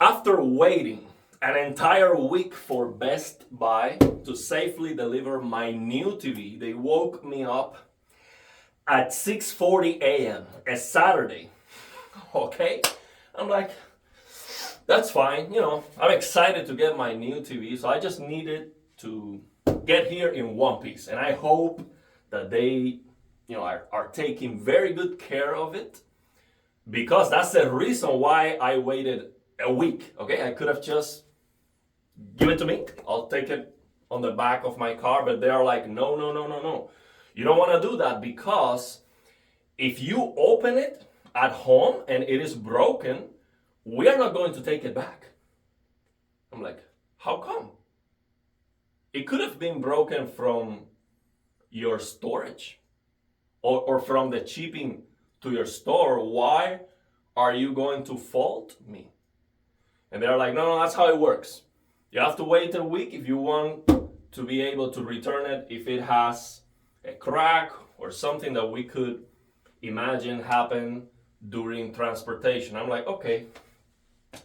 After waiting an entire week for Best Buy to safely deliver my new TV, they woke me up at 6:40 a.m. a Saturday. Okay? I'm like, that's fine. I'm excited to get my new TV, so I just needed to get here in one piece. And I hope that they, are taking very good care of it, because that's the reason why I waited a week. Okay, I could have just give it to me. I'll take it on the back of my car, but they're like, no, no, no, no, no. You don't want to do that, because if you open it at home and it is broken, we are not going to take it back. I'm like, how come? It could have been broken from your storage or from the shipping to your store. Why are you going to fault me? And they're like, no, no, that's how it works. You have to wait a week if you want to be able to return it if it has a crack or something that we could imagine happen during transportation. I'm like, okay.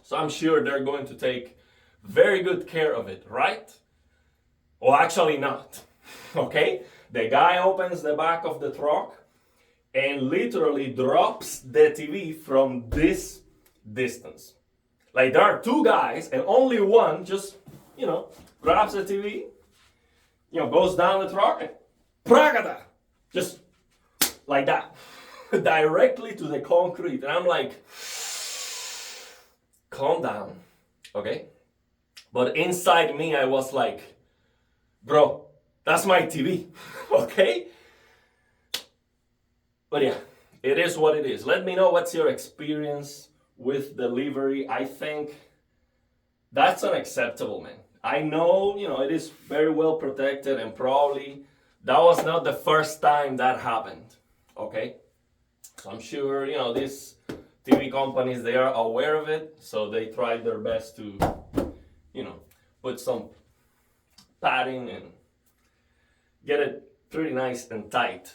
So I'm sure they're going to take very good care of it, right? Well, actually not. Okay? The guy opens the back of the truck and literally drops the TV from this distance. Like, there are two guys and only one just, grabs the TV, goes down the truck and pragada, just like that, directly to the concrete. And I'm like, calm down, okay? But inside me, I was like, bro, that's my TV, okay? But yeah, it is what it is. Let me know what's your experience with delivery. I think that's unacceptable, man. I know, it is very well protected, and probably that was not the first time that happened, okay? So I'm sure, these TV companies, they are aware of it, so they tried their best to, put some padding and get it pretty nice and tight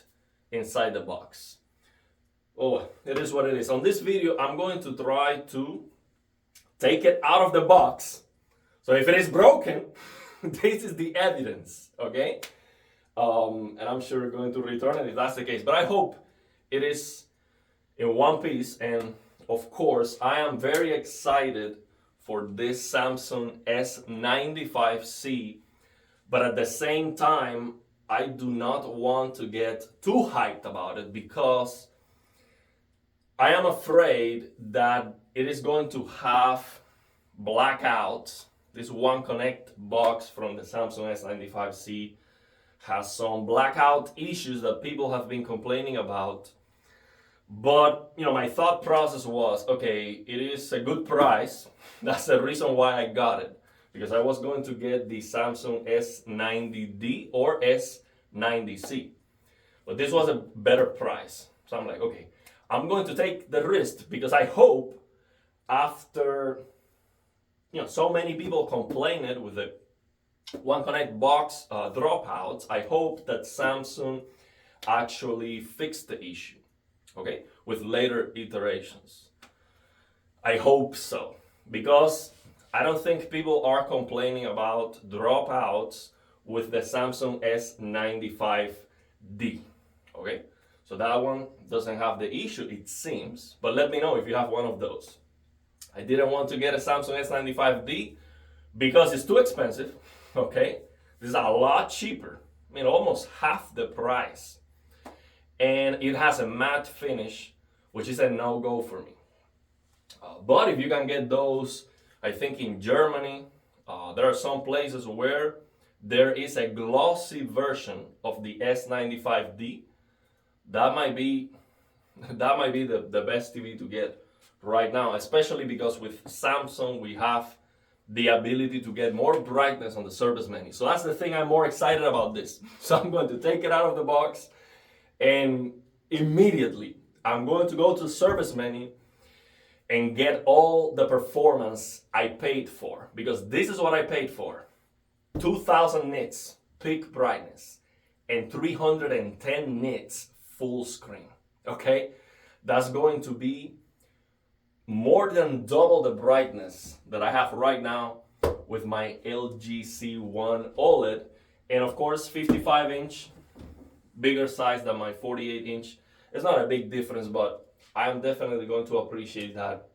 inside the box. Oh, it is what it is. On this video, I'm going to try to take it out of the box. So if it is broken, this is the evidence, okay? And I'm sure we're going to return it if that's the case. But I hope it is in one piece. And of course, I am very excited for this Samsung S95C. But at the same time, I do not want to get too hyped about it, because I am afraid that it is going to have blackouts. This One Connect box from the Samsung S95C has some blackout issues that people have been complaining about. But, my thought process was, okay, it is a good price. That's the reason why I got it, because I was going to get the Samsung S90D or S90C. But this was a better price. So I'm like, okay, I'm going to take the risk, because I hope after, so many people complained with the One Connect box dropouts, I hope that Samsung actually fixed the issue, okay, with later iterations. I hope so, because I don't think people are complaining about dropouts with the Samsung S95D, okay? So that one doesn't have the issue, it seems, but let me know if you have one of those. I didn't want to get a Samsung S95D because it's too expensive, okay? This is a lot cheaper, almost half the price. And it has a matte finish, which is a no-go for me. But if you can get those, I think in Germany, there are some places where there is a glossy version of the S95D. That might be the best TV to get right now, especially because with Samsung we have the ability to get more brightness on the service menu. So that's the thing I'm more excited about this. So I'm going to take it out of the box, and immediately I'm going to go to the service menu and get all the performance I paid for, because this is what I paid for. 2000 nits peak brightness and 310 nits full screen, okay? That's going to be more than double the brightness that I have right now with my LG C1 OLED, and of course 55-inch, bigger size than my 48-inch. It's not a big difference, but I'm definitely going to appreciate that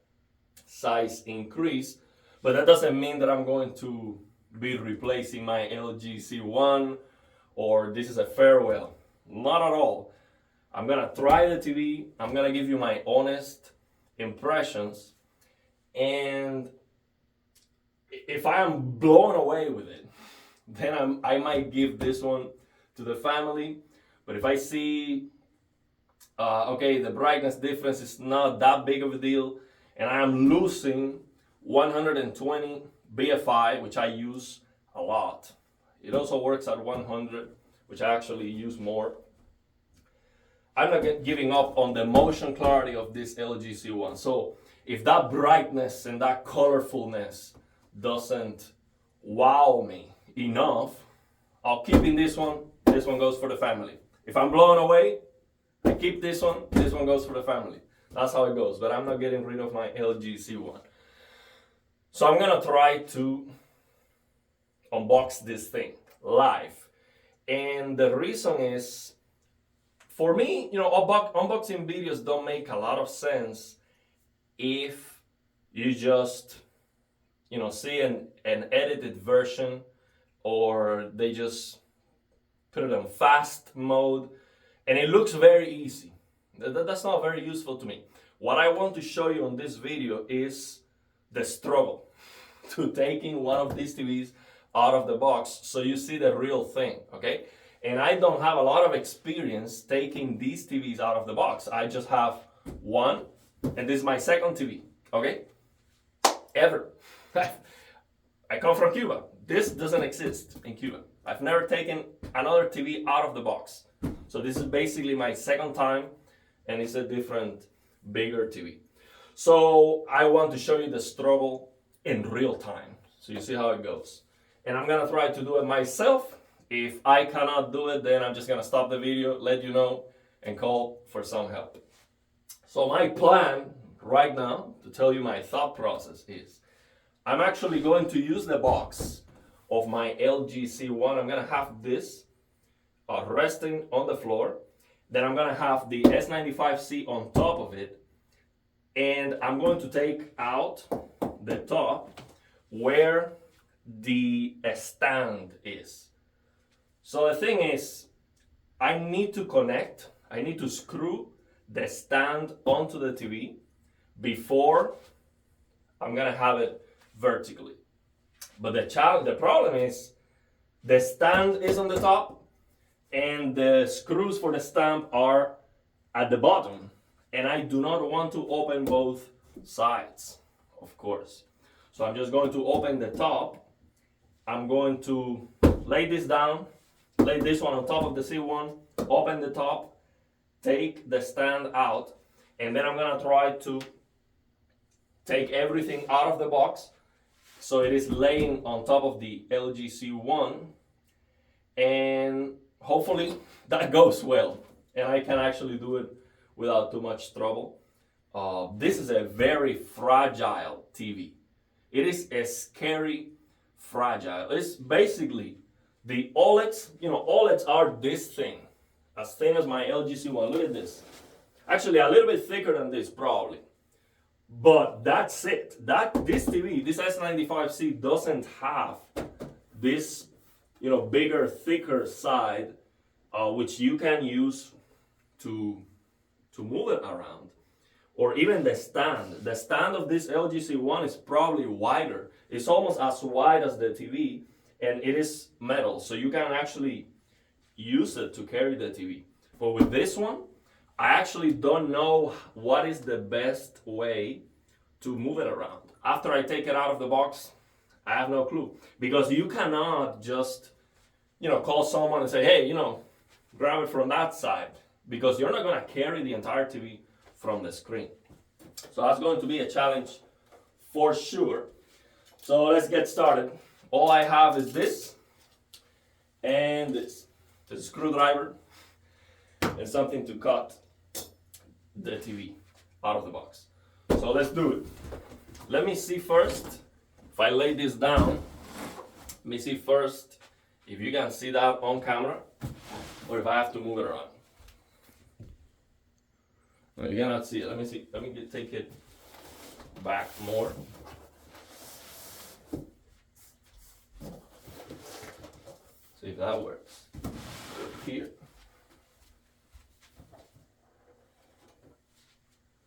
size increase. But that doesn't mean that I'm going to be replacing my LG C1 or this is a farewell. Not at all. I'm gonna try the TV. I'm gonna give you my honest impressions, and if I am blown away with it, then I might give this one to the family. But if I see, okay, the brightness difference is not that big of a deal, and I am losing 120 BFI, which I use a lot. It also works at 100, which I actually use more. I'm not giving up on the motion clarity of this LG C1. So if that brightness and that colorfulness doesn't wow me enough, I'll keep in this one. This one goes for the family. If I'm blown away, I keep this one. This one goes for the family. That's how it goes. But I'm not getting rid of my LG C1. So I'm gonna try to unbox this thing live. And the reason is, for me, unboxing videos don't make a lot of sense if you just, see an edited version, or they just put it on fast mode and it looks very easy. That's not very useful to me. What I want to show you on this video is the struggle to taking one of these TVs out of the box so you see the real thing, okay? And I don't have a lot of experience taking these TVs out of the box. I just have one, and this is my second TV, okay? Ever. I come from Cuba. This doesn't exist in Cuba. I've never taken another TV out of the box. So this is basically my second time, and it's a different, bigger TV. So I want to show you the struggle in real time, so you see how it goes. And I'm gonna try to do it myself. If I cannot do it, then I'm just gonna stop the video, let you know, and call for some help. So my plan right now, to tell you my thought process, is I'm actually going to use the box of my LG C1. I'm gonna have this resting on the floor. Then I'm gonna have the S95C on top of it. And I'm going to take out the top where the stand is. So the thing is, I need to screw the stand onto the TV before I'm gonna have it vertically. But the problem is, the stand is on the top and the screws for the stand are at the bottom. And I do not want to open both sides, of course. So I'm just going to open the top. I'm going to lay this down, lay this one on top of the C1, open the top, take the stand out, and then I'm gonna try to take everything out of the box so it is laying on top of the LG C1, and hopefully that goes well and I can actually do it without too much trouble. This is a very fragile TV. It is a scary fragile. It's basically the OLEDs. OLEDs are this thing, as thin as my LG C1. Look at this. Actually, a little bit thicker than this, probably. But that's it. This TV, this S95C, doesn't have this, bigger, thicker side, which you can use to move it around. Or even the stand. The stand of this LG C1 is probably wider. It's almost as wide as the TV, and it is metal, so you can actually use it to carry the TV. But with this one, I actually don't know what is the best way to move it around. After I take it out of the box, I have no clue. Because you cannot just, call someone and say, hey, grab it from that side. Because you're not gonna carry the entire TV from the screen. So that's going to be a challenge for sure. So let's get started. All I have is this and this. The screwdriver and something to cut the TV out of the box. So let's do it. Let me see first, if I lay this down, let me see first if you can see that on camera or if I have to move it around. No, you cannot see it. Let me see. Let me take it back more. See if that works. Here.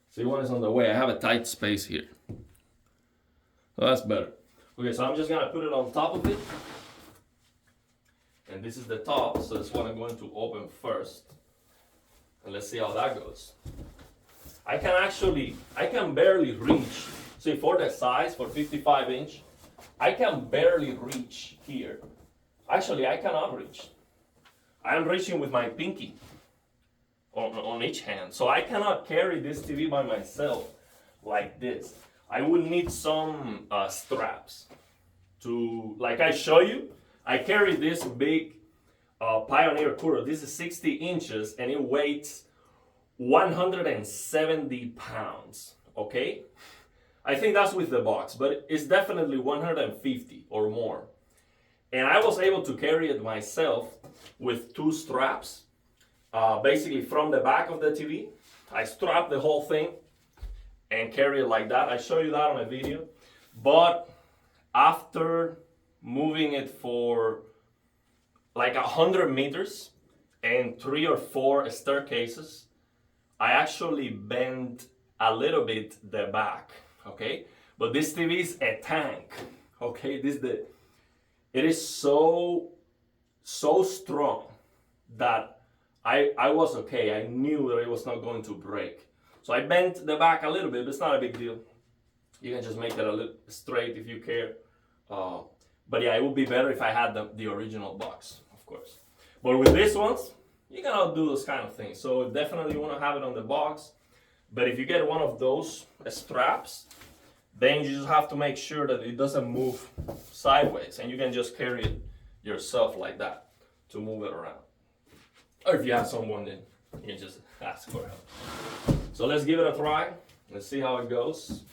See, one is on the way. I have a tight space here. So that's better. Okay, so I'm just gonna put it on top of it. And this is the top, so this one I'm going to open first. And let's see how that goes. I can barely reach. See, for the size, for 55 inch, I can barely reach here. Actually, I cannot reach. I am reaching with my pinky on each hand. So I cannot carry this TV by myself like this. I would need some straps to, like I show you, I carry this big Pioneer cooler. This is 60 inches and it weighs 170 pounds, okay? I think that's with the box, but it's definitely 150 or more. And I was able to carry it myself with two straps, basically from the back of the TV. I strap the whole thing and carry it like that. I show you that on a video. But after moving it for like 100 meters and 3 or 4 staircases, I actually bent a little bit the back, okay? But this TV is a tank, okay? It is so strong that I was okay. I knew that it was not going to break. So I bent the back a little bit, but it's not a big deal. You can just make it a little straight if you care. But yeah, it would be better if I had the original box, of course. But with these ones, you cannot do those kind of things. So definitely you want to have it on the box. But if you get one of those straps, then you just have to make sure that it doesn't move sideways. And you can just carry it yourself like that to move it around. Or if you have someone, then you can just ask for help. So let's give it a try. Let's see how it goes.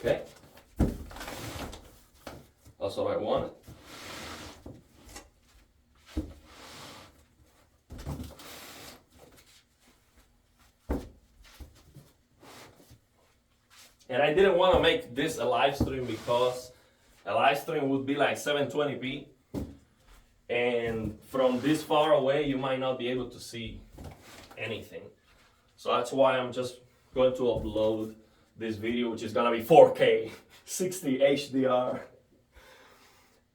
Okay. That's what I wanted. And I didn't want to make this a live stream because a live stream would be like 720p. And from this far away, you might not be able to see anything. So that's why I'm just going to upload this video, which is gonna be 4K, 60 HDR.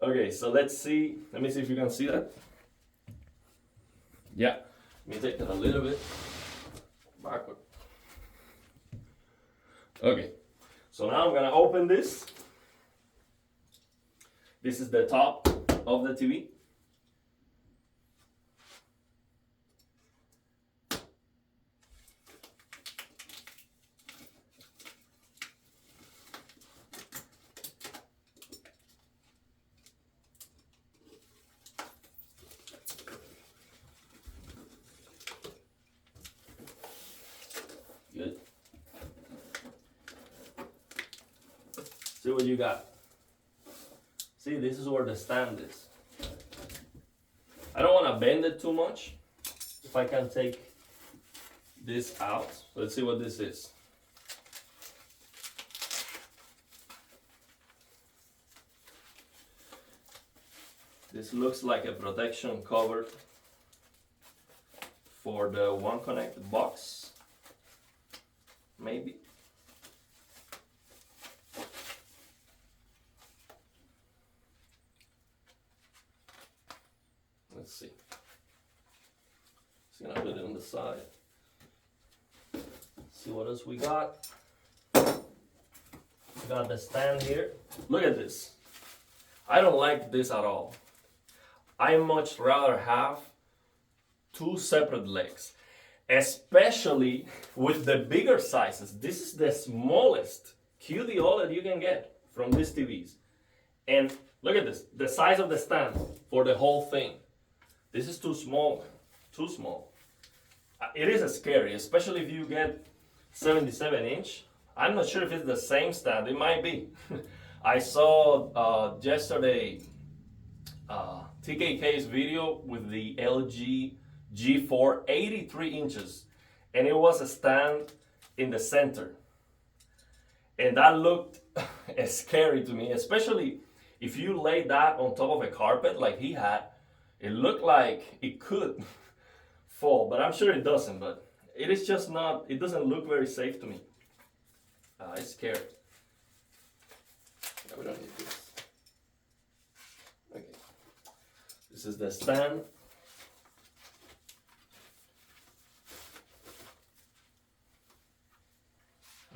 Okay, so let's see. Let me see if you can see that. Yeah, let me take it a little bit backward. Okay, so now I'm gonna open this. This is the top of the TV. Good. See what you got. See, this is where the stand is. I don't want to bend it too much. If I can take this out. Let's see what this is. This looks like a protection cover for the One Connect box. Maybe. Let's see. Just gonna put it on the side. See what else we got. We got the stand here. Look at this. I don't like this at all. I much rather have two separate legs, especially with the bigger sizes. This is the smallest QD OLED you can get from these TVs. And look at this, the size of the stand for the whole thing. This is too small, too small. It is scary, especially if you get 77-inch. I'm not sure if it's the same stand, it might be. I saw yesterday TKK's video with the LG G4 83 inches, and it was a stand in the center. And that looked scary to me, especially if you lay that on top of a carpet like he had. It looked like it could fall, but I'm sure it doesn't. But it is just not, it doesn't look very safe to me. It's scary. No, we don't need this. Okay. This is the stand.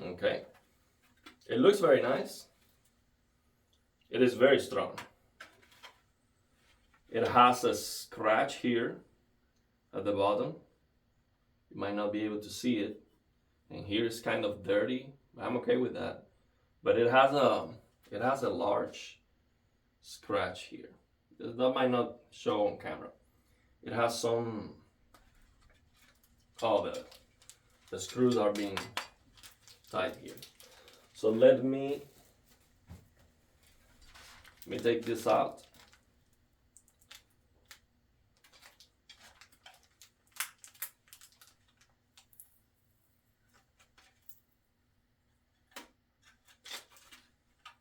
Okay. It looks very nice. It is very strong. It has a scratch here at the bottom. You might not be able to see it. And here is kind of dirty. I'm okay with that. But it has a large scratch here. That might not show on camera. It has some, oh, the screws are being tight here. So let me take this out.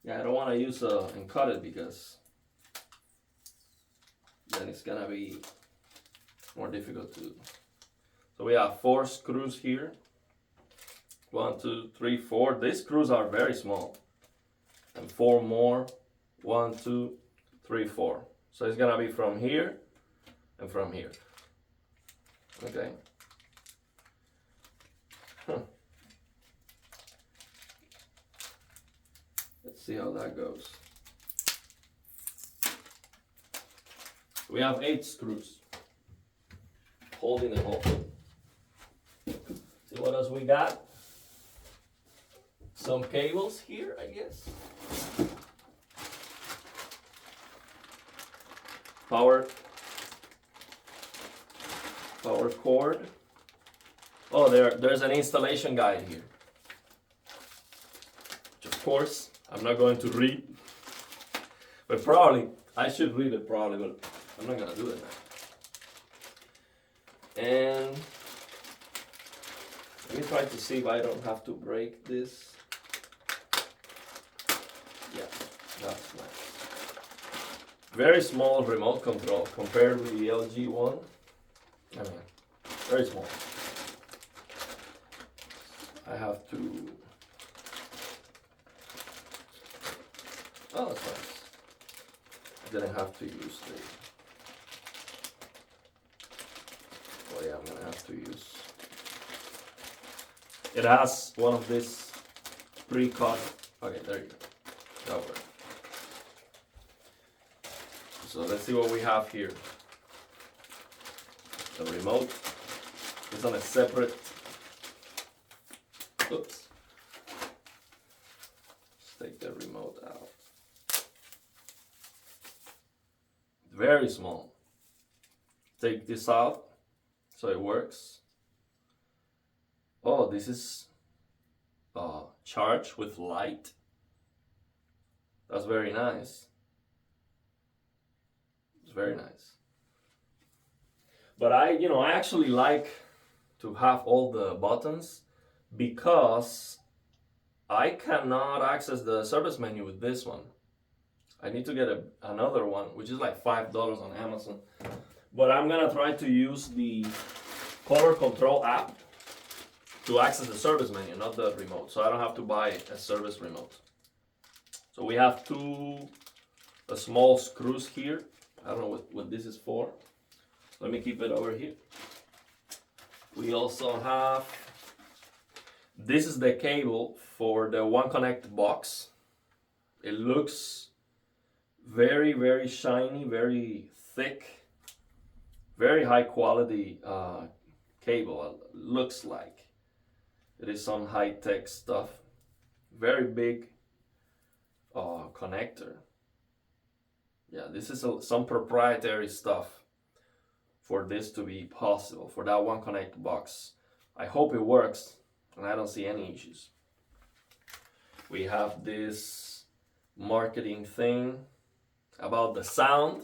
Yeah, I don't want to use and cut it because then it's gonna be more difficult to. So we have 4 screws here. 1, 2, 3, 4. These screws are very small. And 4 more. 1, 2, 3, 4. So it's gonna be from here and from here. Okay. Let's see how that goes. We have 8 screws holding the whole thing. See what else we got? Some cables here, I guess. Power cord. Oh, there's an installation guide here. Which of course I'm not going to read. But probably I should read it probably, but I'm not gonna do it now. And let me try to see if I don't have to break this. Yeah, that's nice. Very small remote control compared with the LG one. I mean, very small. I have to. Oh, that's nice. I didn't have to use the. Oh yeah, I'm gonna have to use. It has one of these pre-cut. Okay, there you go. That works. So let's see what we have here. The remote is on a separate. Oops. Let's take the remote out. Very small. Take this out so it works. Oh, this is charged with light. That's very nice. It's very nice. But I actually like to have all the buttons because I cannot access the service menu with this one. I need to get another one, which is like $5 on Amazon. But I'm gonna try to use the color control app to access the service menu, not the remote. So I don't have to buy a service remote. So we have 2 small screws here. I don't know what this is for. Let me keep it over here. We also have, this is the cable for the One Connect box. It looks very, very shiny, very thick, very high quality cable. Looks like it is some high-tech stuff. very big connector. Yeah, this is some proprietary stuff for this to be possible, for that one connect box. I hope it works and I don't see any issues. We have this marketing thing about the sound.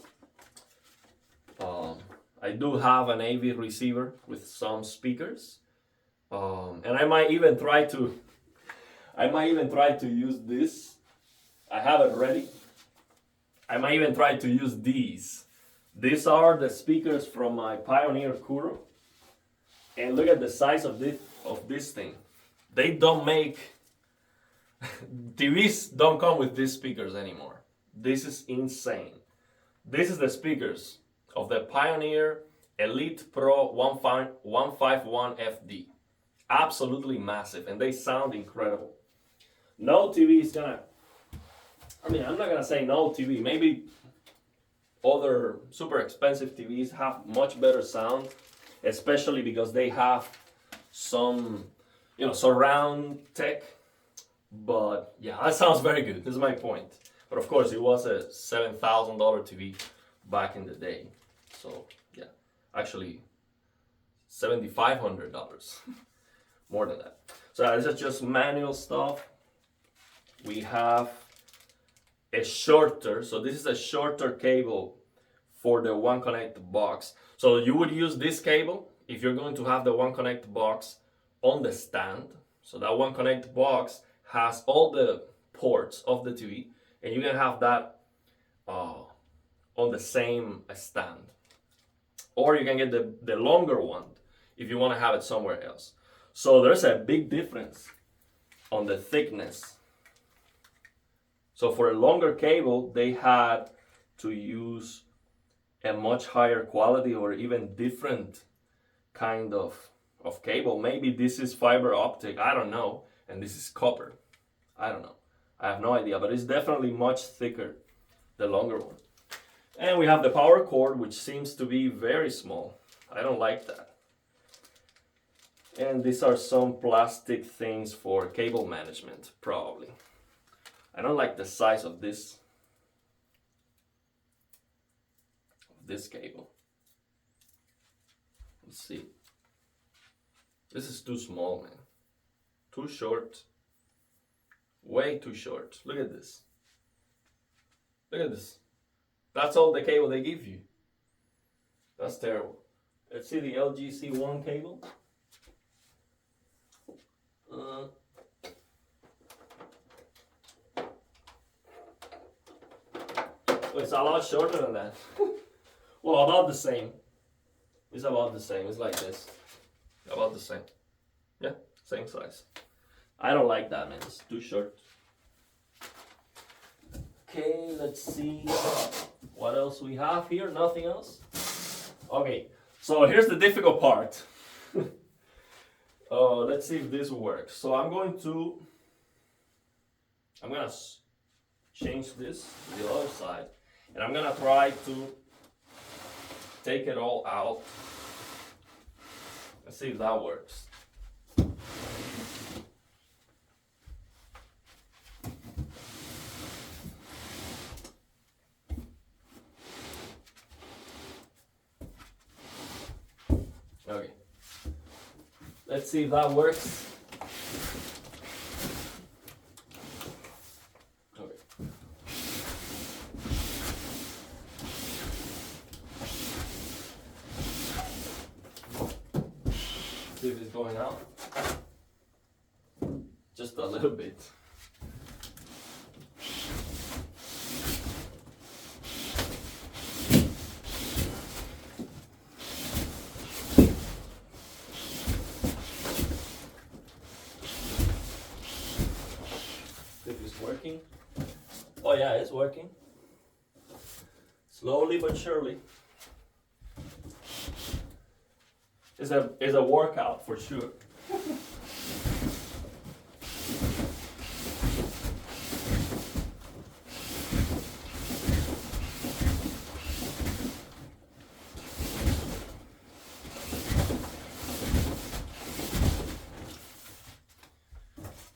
I do have an AV receiver with some speakers, and I might even try to use this. I have it ready. I might even try to use these. These are the speakers from my Pioneer Kuro, and look at the size of this thing. They don't make TVs don't come with these speakers anymore. This is insane. This is the speakers of the Pioneer Elite Pro 151 FD. Absolutely massive, and they sound incredible. No TV is gonna, I'm not gonna say no TV. Maybe other super expensive TVs have much better sound, especially because they have some, surround tech. But yeah, that sounds very good. This is my point. But of course, it was a $7,000 TV back in the day. So yeah, actually $7,500, more than that. So this is just manual stuff. We have a shorter, so this is a shorter cable for the One Connect box. So you would use this cable if you're going to have the One Connect box on the stand. So that One Connect box has all the ports of the TV, and you can have that on the same stand. Or you can get the longer one if you want to have it somewhere else. So there's a big difference on the thickness. So for a longer cable, they had to use a much higher quality or even different kind of cable. Maybe this is fiber optic, I don't know, and this is copper. I don't know. I have no idea, but it's definitely much thicker, the longer one. And we have the power cord, which seems to be very small. I don't like that. And these are some plastic things for cable management, probably. I don't like the size of this cable. Let's see. This is too small, man. Too short. Way too short. Look at this. Look at this. That's all the cable they give you. That's terrible. Let's see the LGC1 cable. It's a lot shorter than that. Well, about the same. It's about the same. It's like this. About the same. Yeah, same size. I don't like that, man. It's too short. Okay, let's see what else we have here. Nothing else? Okay, so here's the difficult part. Let's see if this works. So I'm gonna change this to the other side, and I'm gonna try to take it all out. Let's see if that works. Okay. Let's see if that works. Okay. See if it's going out. Just a little bit. Working. Oh yeah, it's working. Slowly but surely. It's a workout for sure.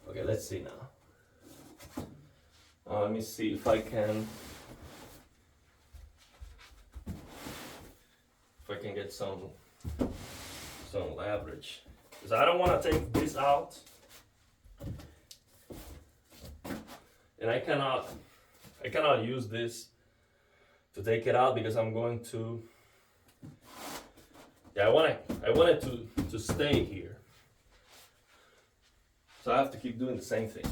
Okay, let's see now. Let me see if I can get some leverage, because I don't want to take this out, and I cannot use this to take it out because I'm going to. Yeah, I want it to stay here, so I have to keep doing the same thing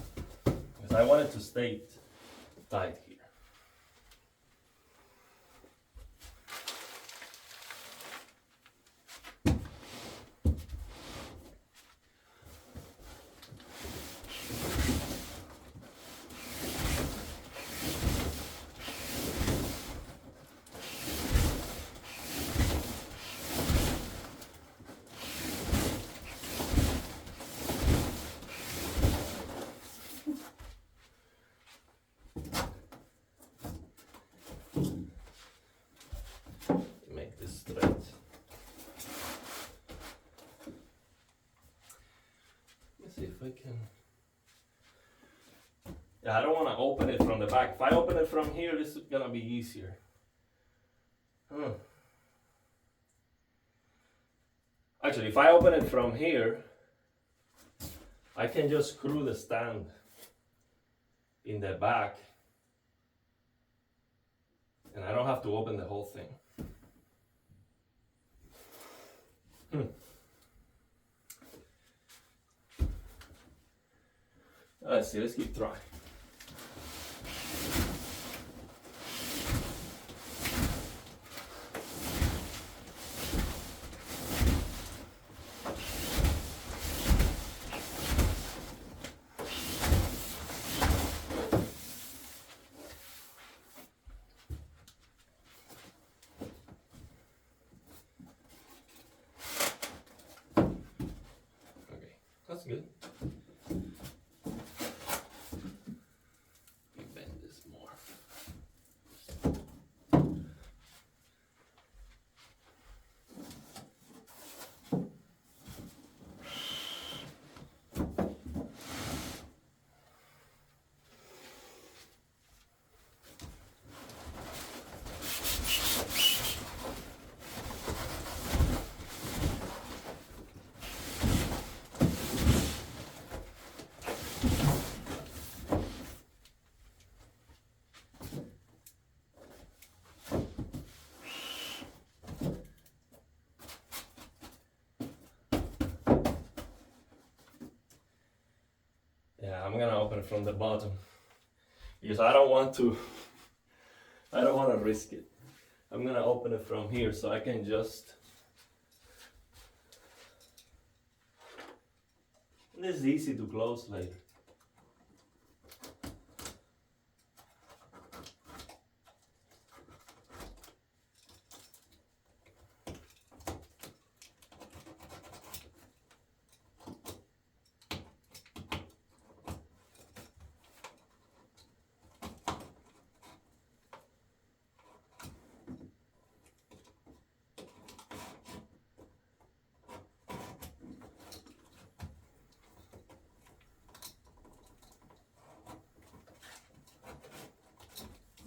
because I want it to stay tight here. Make this straight. Let's see if I can. Yeah, I don't want to open it from the back. If I open it from here, this is gonna be easier. Actually, if I open it from here, I can just screw the stand in the back, and I don't have to open the whole thing. Let's see, let's keep trying. That's good. Bend this more. Yeah, I'm gonna open it from the bottom because I don't want to risk it. I'm gonna open it from here so I can just. This is easy to close later.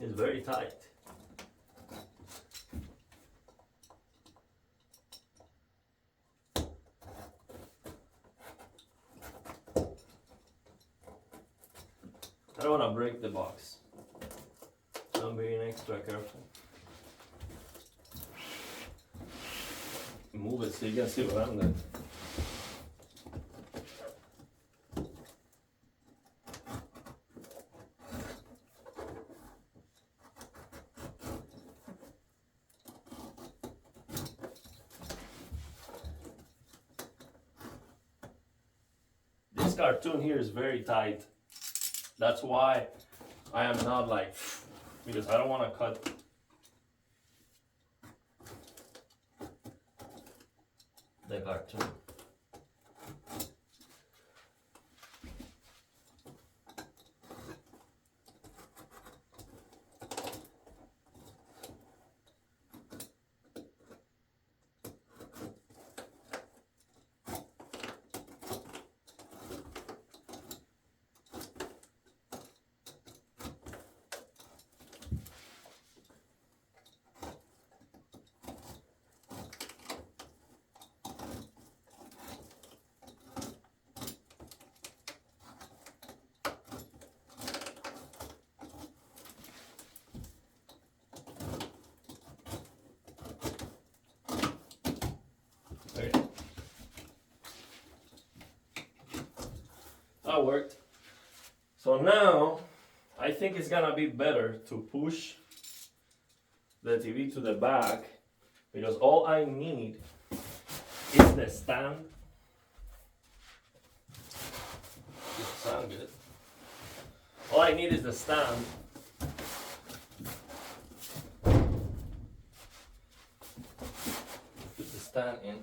It's very tight. I don't want to break the box, so I'm being extra careful. Move it so you can see what I'm doing. This cartoon here is very tight. That's why I am not like, because I don't want to cut the cartoon. that worked. So now, I think it's gonna be better to push the TV to the back, because all I need is the stand. Doesn't sound good. All I need is the stand. Put the stand in.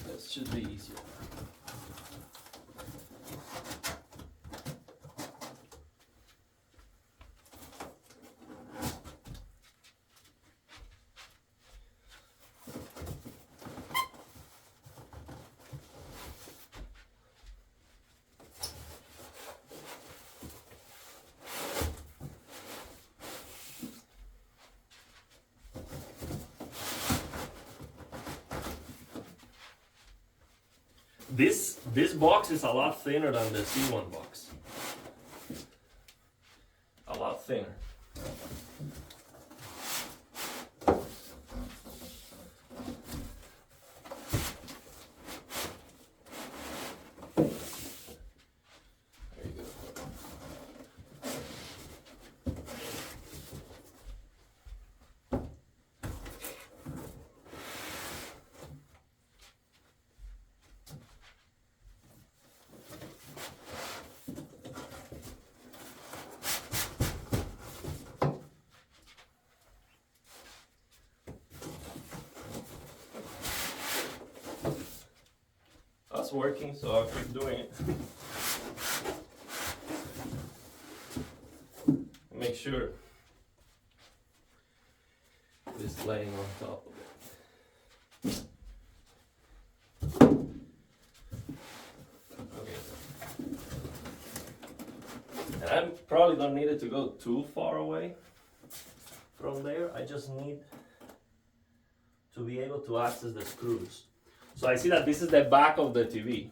This should be easier. This box is a lot thinner than the C1 box. A lot thinner. There you go. That's working, so I'll keep doing it. Make sure it's laying on top of it. Okay. And I probably don't need it to go too far away from there. I just need to be able to access the screws. So I see that this is the back of the TV.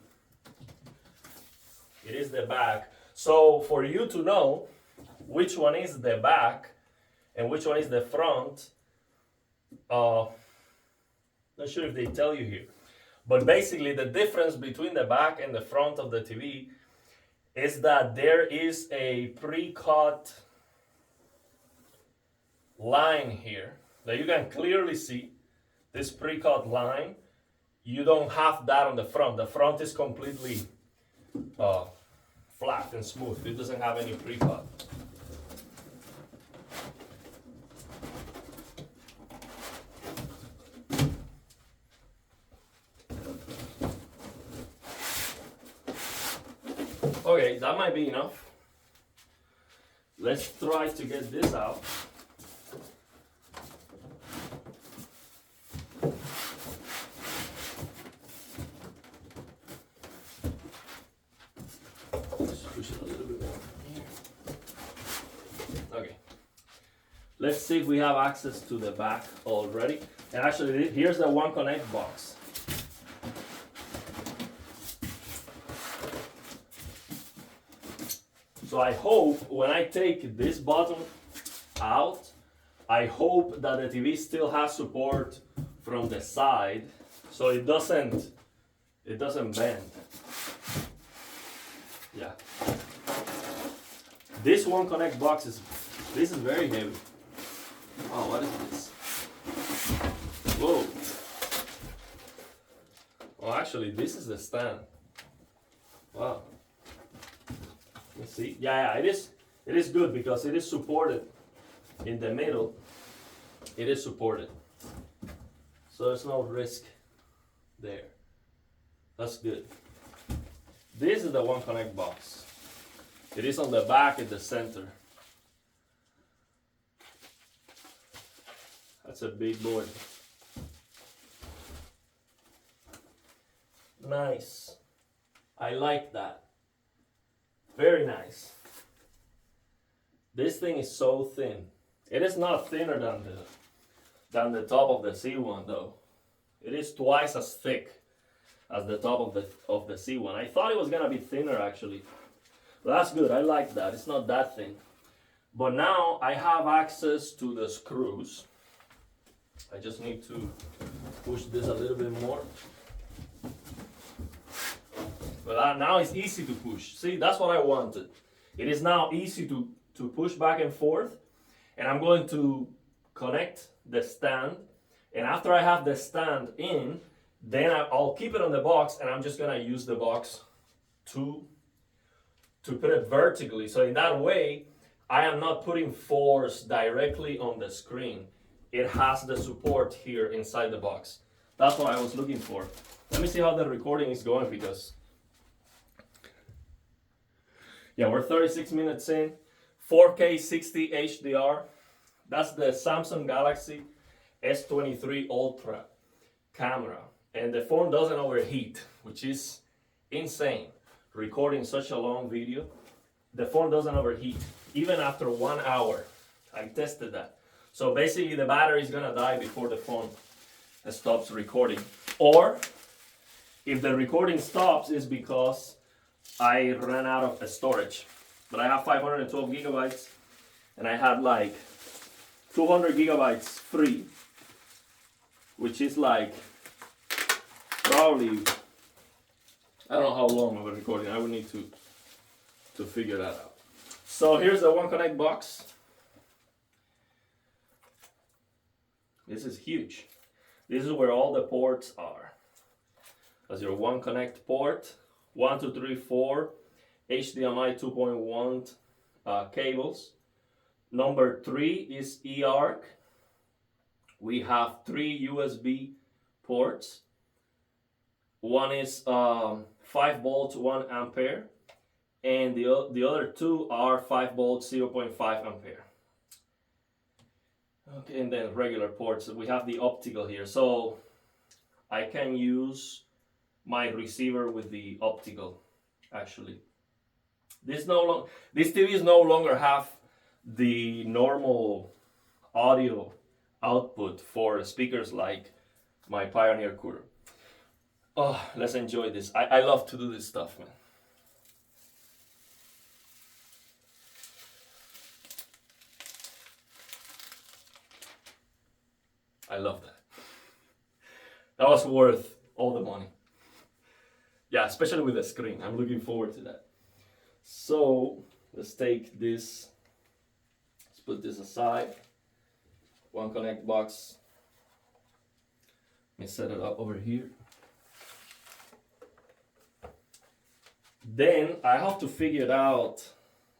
It is the back. So for you to know which one is the back and which one is the front, not sure if they tell you here, but basically the difference between the back and the front of the TV is that there is a pre-cut line here that you can clearly see. This pre-cut line, you don't have that on the front. The front is completely flat and smooth. It doesn't have any pre-cut. Okay, that might be enough. Let's try to get this out. Let's see if we have access to the back already. And actually, here's the One Connect box. So I hope when I take this bottom out, I hope that the TV still has support from the side, so it doesn't bend. Yeah. This One Connect box is very heavy. Oh, what is this? Whoa. Oh, actually, this is the stand. Wow. Let's see. Yeah, it is good because it is supported in the middle. It is supported. So there's no risk there. That's good. This is the One Connect box. It is on the back at the center. That's a big board. Nice. I like that. Very nice. This thing is so thin. It is not thinner than the top of the C1 though. It is twice as thick as the top of the C1. I thought it was gonna be thinner actually. But that's good. I like that. It's not that thin. But now I have access to the screws. I just need to push this a little bit more. But now it's easy to push. See, that's what I wanted. It is now easy to push back and forth. And I'm going to connect the stand. And after I have the stand in, then I'll keep it on the box, and I'm just gonna use the box to put it vertically. So in that way, I am not putting force directly on the screen. It has the support here inside the box. That's what I was looking for. Let me see how the recording is going, because yeah, we're 36 minutes in, 4K 60 HDR. That's the Samsung Galaxy S23 Ultra camera. And the phone doesn't overheat, which is insane. Recording such a long video, the phone doesn't overheat, even after 1 hour. I tested that. So basically the battery is gonna die before the phone stops recording. Or if the recording stops, it's because I ran out of storage. But I have 512 gigabytes, and I had like 200 gigabytes free, which is like probably, I don't know how long of a recording. I would need to figure that out. So here's the One Connect box. This is huge. This is where all the ports are. That's your One Connect port, 1, 2, 3, 4, HDMI 2.1 cables. Number 3 is eARC. We have 3 USB ports. One is 5 volts, 1 ampere, and the other 2 are 5 volts, 0.5 ampere. Okay, and then regular ports. We have the optical here, so I can use my receiver with the optical. Actually, this TVs no longer have the normal audio output for speakers like my Pioneer Cooler. Oh, let's enjoy this. I love to do this stuff, man. I love that. That was worth all the money. Yeah, especially with the screen. I'm looking forward to that. So let's take this, let's put this aside. One Connect box. Let me set it up over here. Then I have to figure out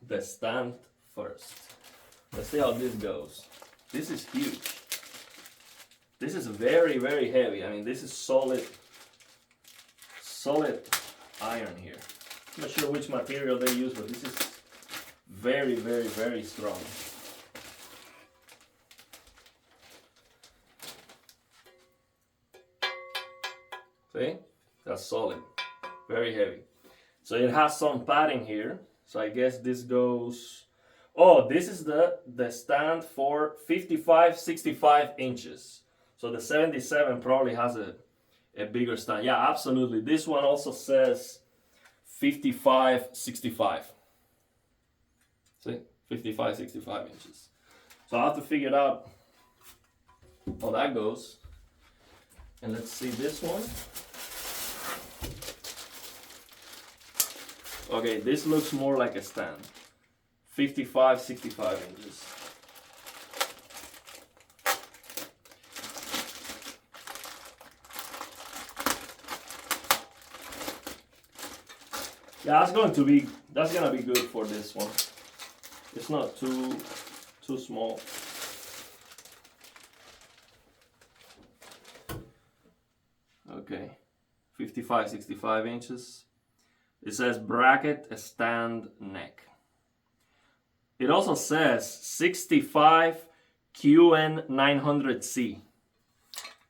the stand first. Let's see how this goes. This is huge. This is very, very heavy. I mean, this is solid iron here. I'm not sure which material they use, but this is very, very, very strong. See? That's solid. Very heavy. So it has some padding here. So I guess this goes... Oh, this is the stand for 55, 65 inches. So the 77 probably has a bigger stand. Yeah, absolutely. This one also says 55, 65. See? 55, 65 inches. So I have to figure out how that goes. And let's see this one. Okay, this looks more like a stand. 55, 65 inches. Yeah, that's gonna be good for this one. It's not too small. Okay, 55, 65 inches. It says bracket stand neck. It also says 65 QN900C.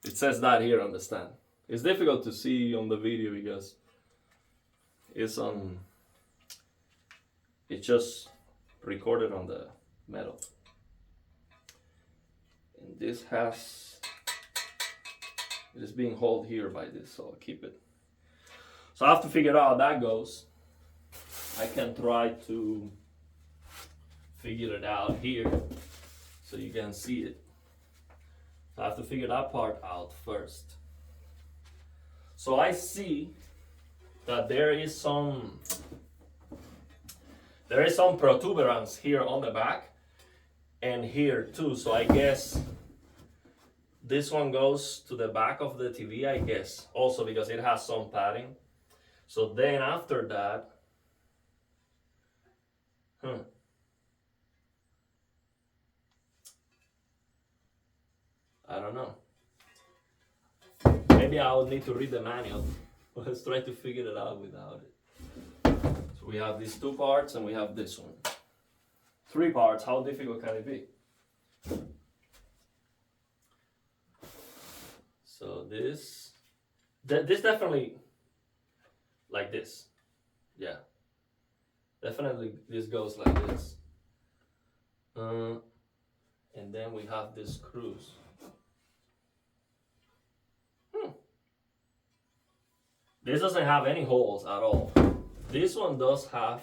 It says that here on the stand. It's difficult to see on the video because it's just recorded on the metal. And this it is being held here by this, so I'll keep it. So I have to figure out how that goes. I can try to figure it out here so you can see it. So I have to figure that part out first. So I see that there is some protuberance here on the back and here too. So I guess this one goes to the back of the TV, I guess, also because it has some padding. So then after that, I don't know. Maybe I'll need to read the manual. Let's try to figure it out without it. So we have these two parts and we have this one. 3 parts, how difficult can it be? So this definitely, like this. Yeah. Definitely this goes like this. And then we have this screws. This doesn't have any holes at all. This one does have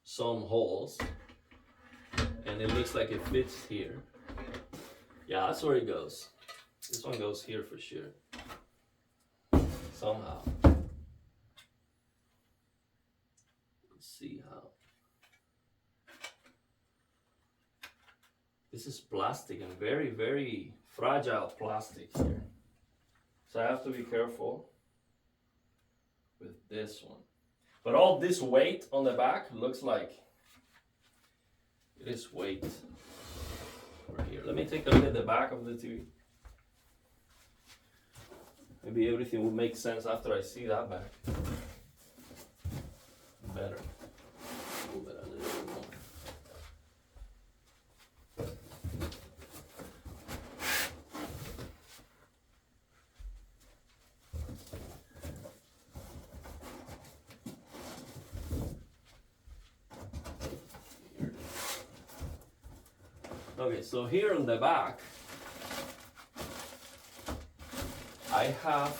some holes. And it looks like it fits here. Yeah, that's where it goes. This one goes here for sure. Somehow. Let's see how. This is plastic and very, very fragile plastic here. So I have to be careful with this one. But all this weight on the back looks like it is weight over here. Let me take a look at the back of the TV. Maybe everything will make sense after I see that back. Better. Move it a little bit more. Okay, so here on the back, I have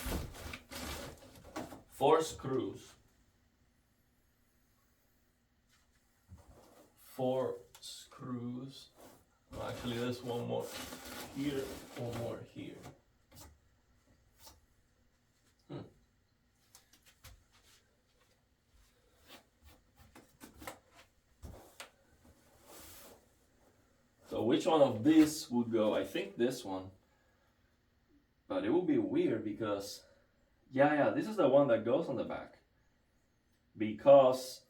4 screws. 4 screws. Oh, actually, there's one more here, one more here. So which one of these would go? I think this one. But it would be weird because, yeah, this is the one that goes on the back. Because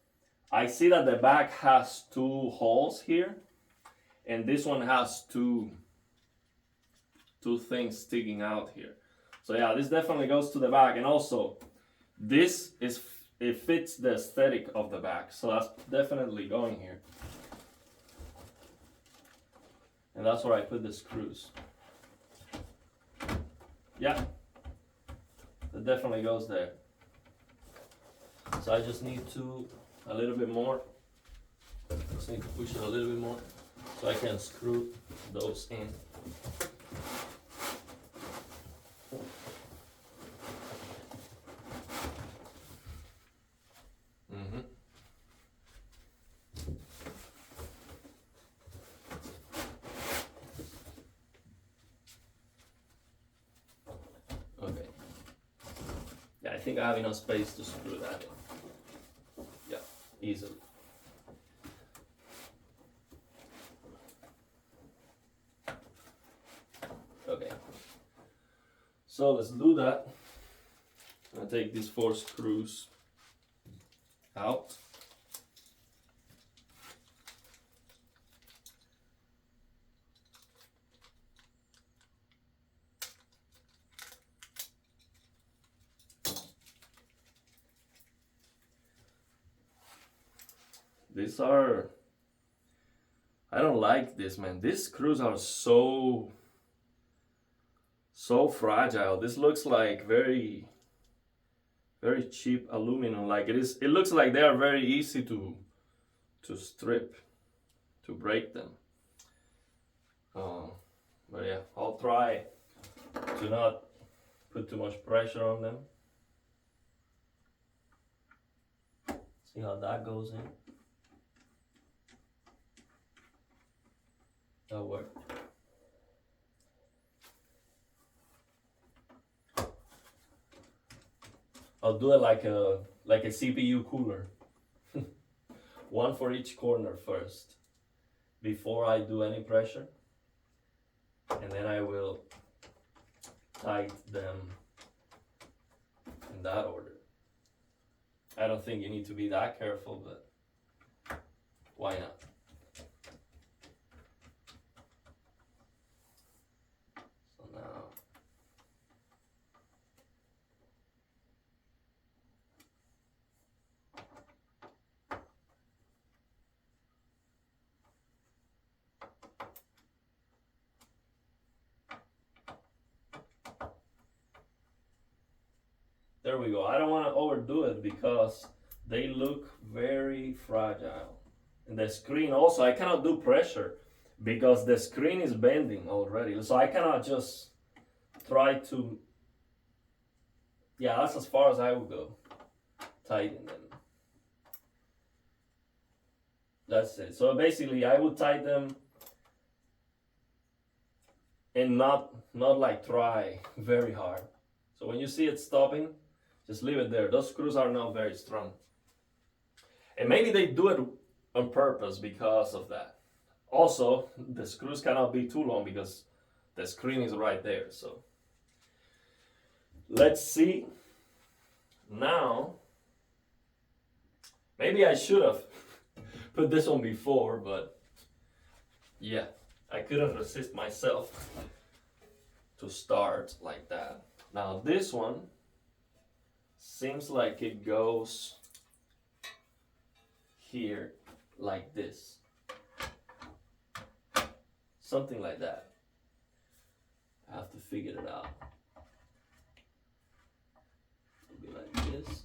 I see that the back has 2 holes here. And this one has two things sticking out here. So yeah, this definitely goes to the back. And also, it fits the aesthetic of the back. So that's definitely going here. And that's where I put the screws. Yeah, that definitely goes there. So I just need a little bit more. Just need to push it a little bit more so I can screw those in. Okay. Yeah, I think I have enough space to screw that in. Yeah, easily. Okay. So let's do that. I'll take these 4 screws out. These are, I don't like this, man. These screws are so fragile. This looks like very cheap aluminum. Like it looks like they are very easy to strip, to break them. But yeah, I'll try to not put too much pressure on them. See how that goes in. That'll work. I'll do it like like a CPU cooler. One for each corner first, before I do any pressure, and then I will tighten them in that order. I don't think you need to be that careful, but why not? So now, there we go. I don't want to overdo it because they look very fragile. And the screen also, I cannot do pressure because the screen is bending already. So I cannot just try to, yeah, that's as far as I would go. Tighten them. That's it. So basically I would tighten them and not like try very hard. So when you see it stopping, just leave it there. Those screws are not very strong. And maybe they do it on purpose because of that. Also, the screws cannot be too long because the screen is right there. So let's see. Now, maybe I should have put this on before, but yeah, I couldn't resist myself to start like that. Now this one seems like it goes here like this. Something like that. I have to figure it out. It'll be like this.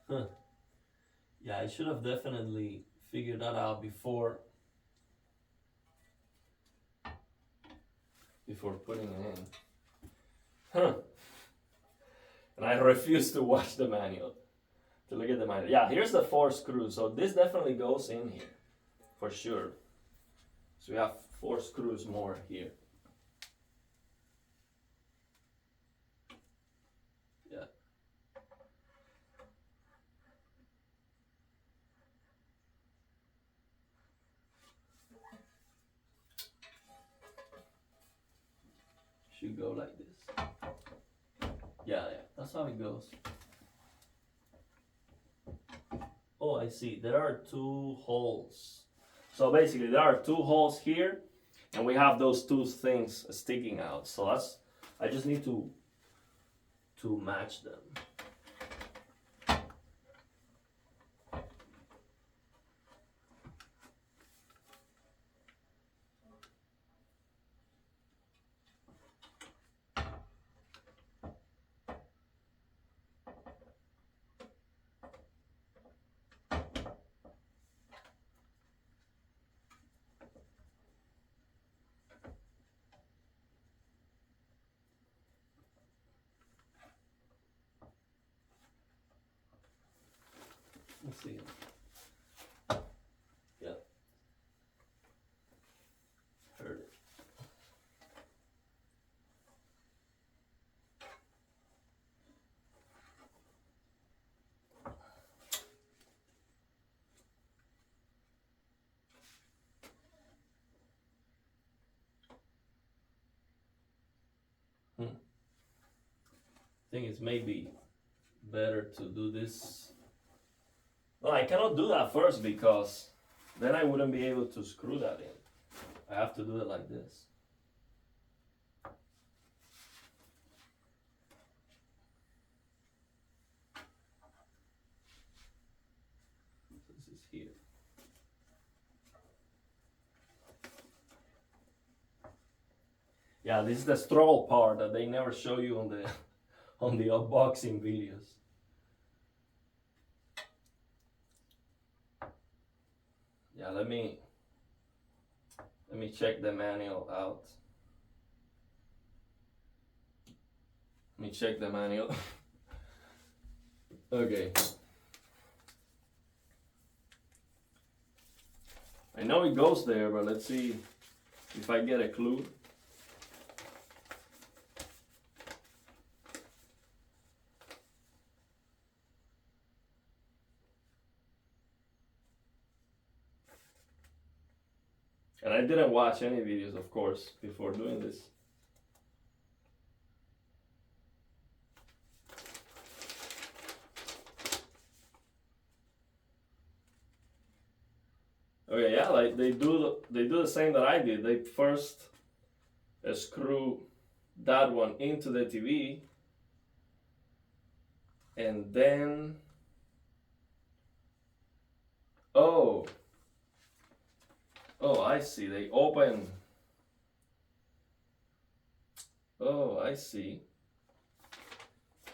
Huh. Yeah, I should have definitely figured that out before putting it in. Huh. And I refuse to watch the manual. To look at the manual. Yeah, here's the 4 screws. So this definitely goes in here. For sure. So we have 4 screws more here. Yeah. Should go like this. Yeah, that's how it goes. Oh, I see. There are 2 holes. So basically, there are 2 holes here, and we have those 2 things sticking out. So I just need to match them. Let's see. Yeah. Heard it. I think it's maybe better to do this. Well, I cannot do that first because then I wouldn't be able to screw that in. I have to do it like this. This is here. Yeah, this is the struggle part that they never show you on the on the unboxing videos. Yeah, let me check the manual out. Let me check the manual. Okay. I know it goes there, but let's see if I get a clue. And I didn't watch any videos, of course, before doing this. Okay, yeah, like they do the same that I did. They first screw that one into the TV, and then oh, I see. They open. Oh, I see.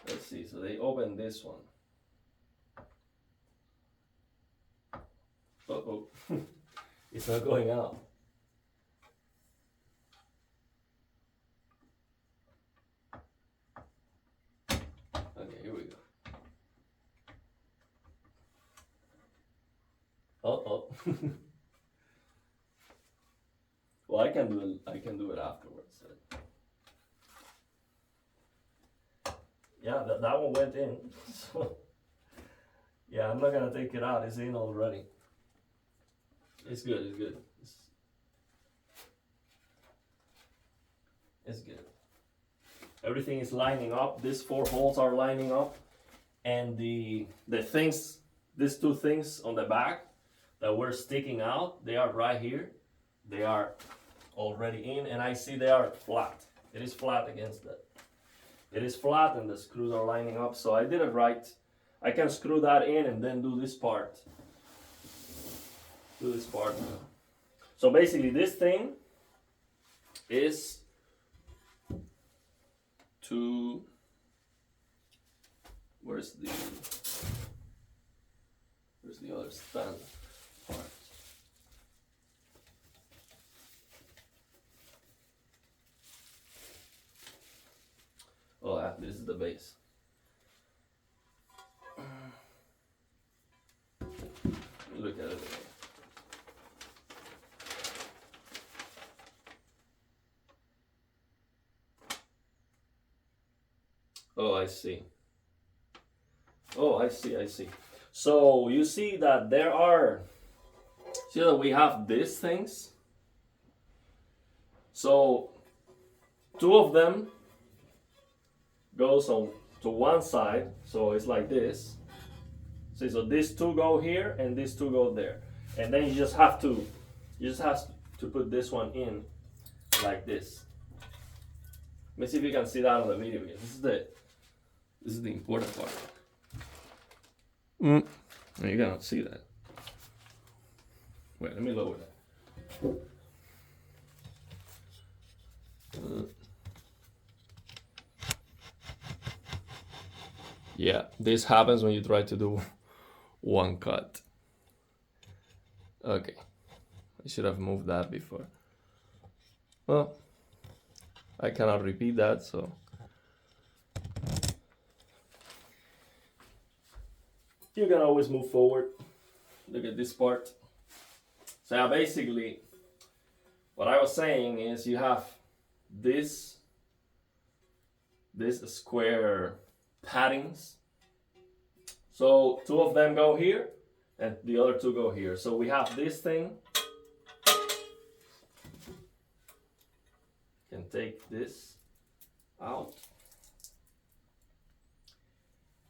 Let's see. So they open this one. Uh-oh. It's not going out. Okay, here we go. Uh-oh. Well, I can do it afterwards. Yeah, that one went in. So yeah, I'm not gonna take it out. It's in already. It's good. It's good. It's good. Everything is lining up. These 4 holes are lining up, and the things, these 2 things on the back that were sticking out, they are right here. They are already in, and I see they are flat. It is flat against that. It is flat, and the screws are lining up. So I did it right. I can screw that in and then do this part. Do this part. So basically, this thing is to, where's the other stand part? Oh, this is the base. Look at it again. Oh, I see. Oh, I see. So you see that see that we have these things. So 2 of them goes on to one side, so it's like this. See, so these 2 go here and these 2 go there, and then you just have to put this one in like this. Let me see if you can see that on the video. This is the important part. No, you cannot see that. Wait, let me lower that. Yeah, this happens when you try to do one cut. Okay, I should have moved that before. Well, I cannot repeat that, so. You can always move forward. Look at this part. So yeah, basically, what I was saying is you have this square paddings. So 2 of them go here, and the other 2 go here. So we have this thing. Can take this out,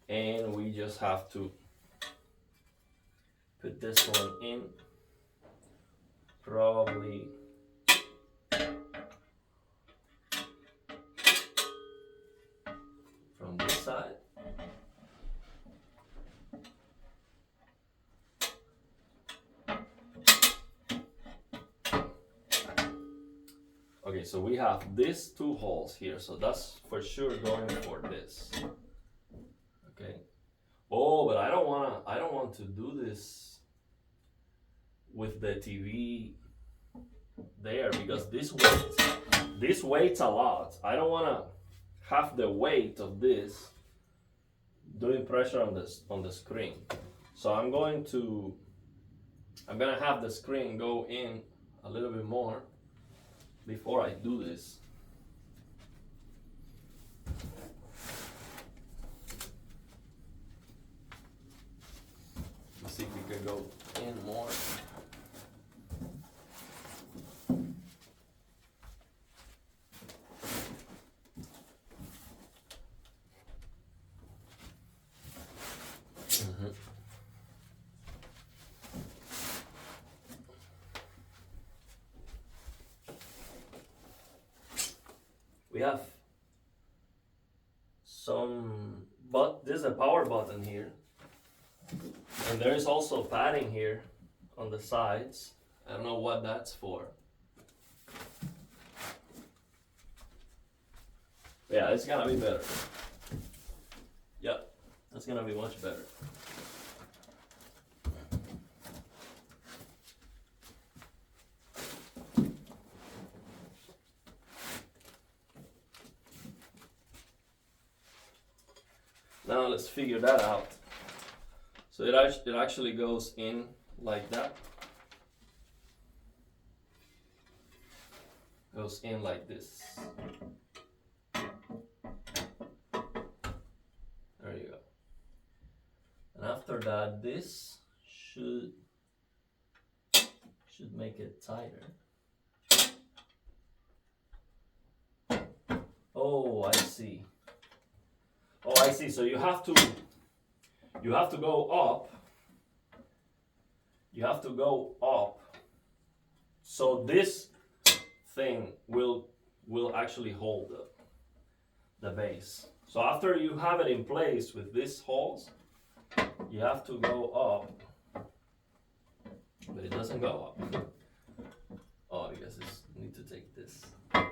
and we just have to put this one in, probably from this side. Okay, so we have these 2 holes here, so that's for sure going for this. Okay. Oh, but I don't want to do this with the TV there, because this weighs a lot. I don't want to have the weight of this doing pressure on the screen. So I'm gonna have the screen go in a little bit more before I do this. Let's see if we can go in more. have some, but there's a power button here. And there is also padding here on the sides. I don't know what that's for. Yeah, it's gonna be better. Yeah, that's gonna be much better. Now let's figure that out. So it actually goes in like that. Goes in like this. There you go. And after that, this should make it tighter. Oh, I see. Oh, I see. So you have to go up. You have to go up. So this thing will actually hold the base. So after you have it in place with these holes, you have to go up. But it doesn't go up. Oh, because I need to take this out.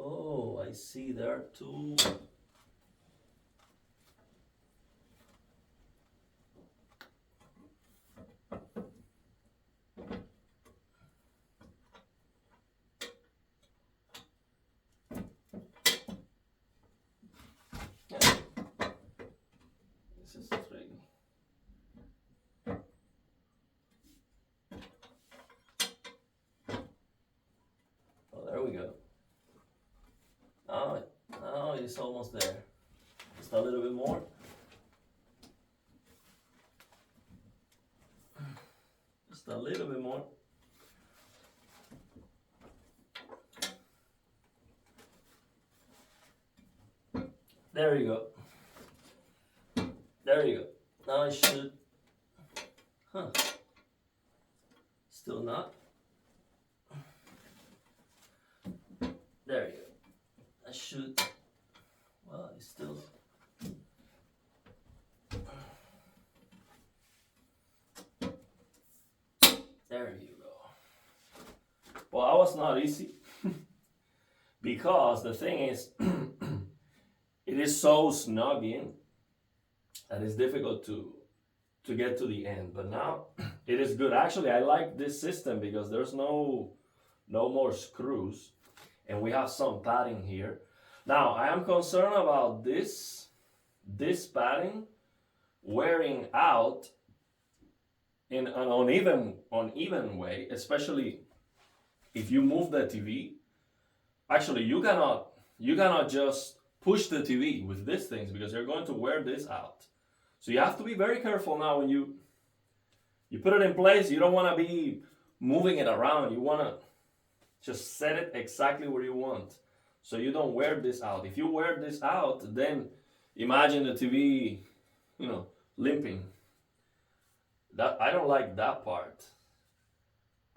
Oh, I see there are two. This is three. Oh, there we go. Now it's almost there. Just a little bit more. Just a little bit more. There you go. There you go. Now I should. Still not. There you go. I should. Well, it's still. There you go. Well, that was not easy. Because the thing is, it is so snug in that it's difficult to get to the end. But now it is good. Actually, I like this system because there's no more screws, and we have some padding here. Now I am concerned about this padding wearing out in an uneven way, especially if you move the TV. Actually, you cannot just push the TV with these things because you're going to wear this out. So you have to be very careful now when you put it in place. You don't want to be moving it around. You want to just set it exactly where you want, so you don't wear this out. If you wear this out, then imagine the TV, limping. That I don't like that part.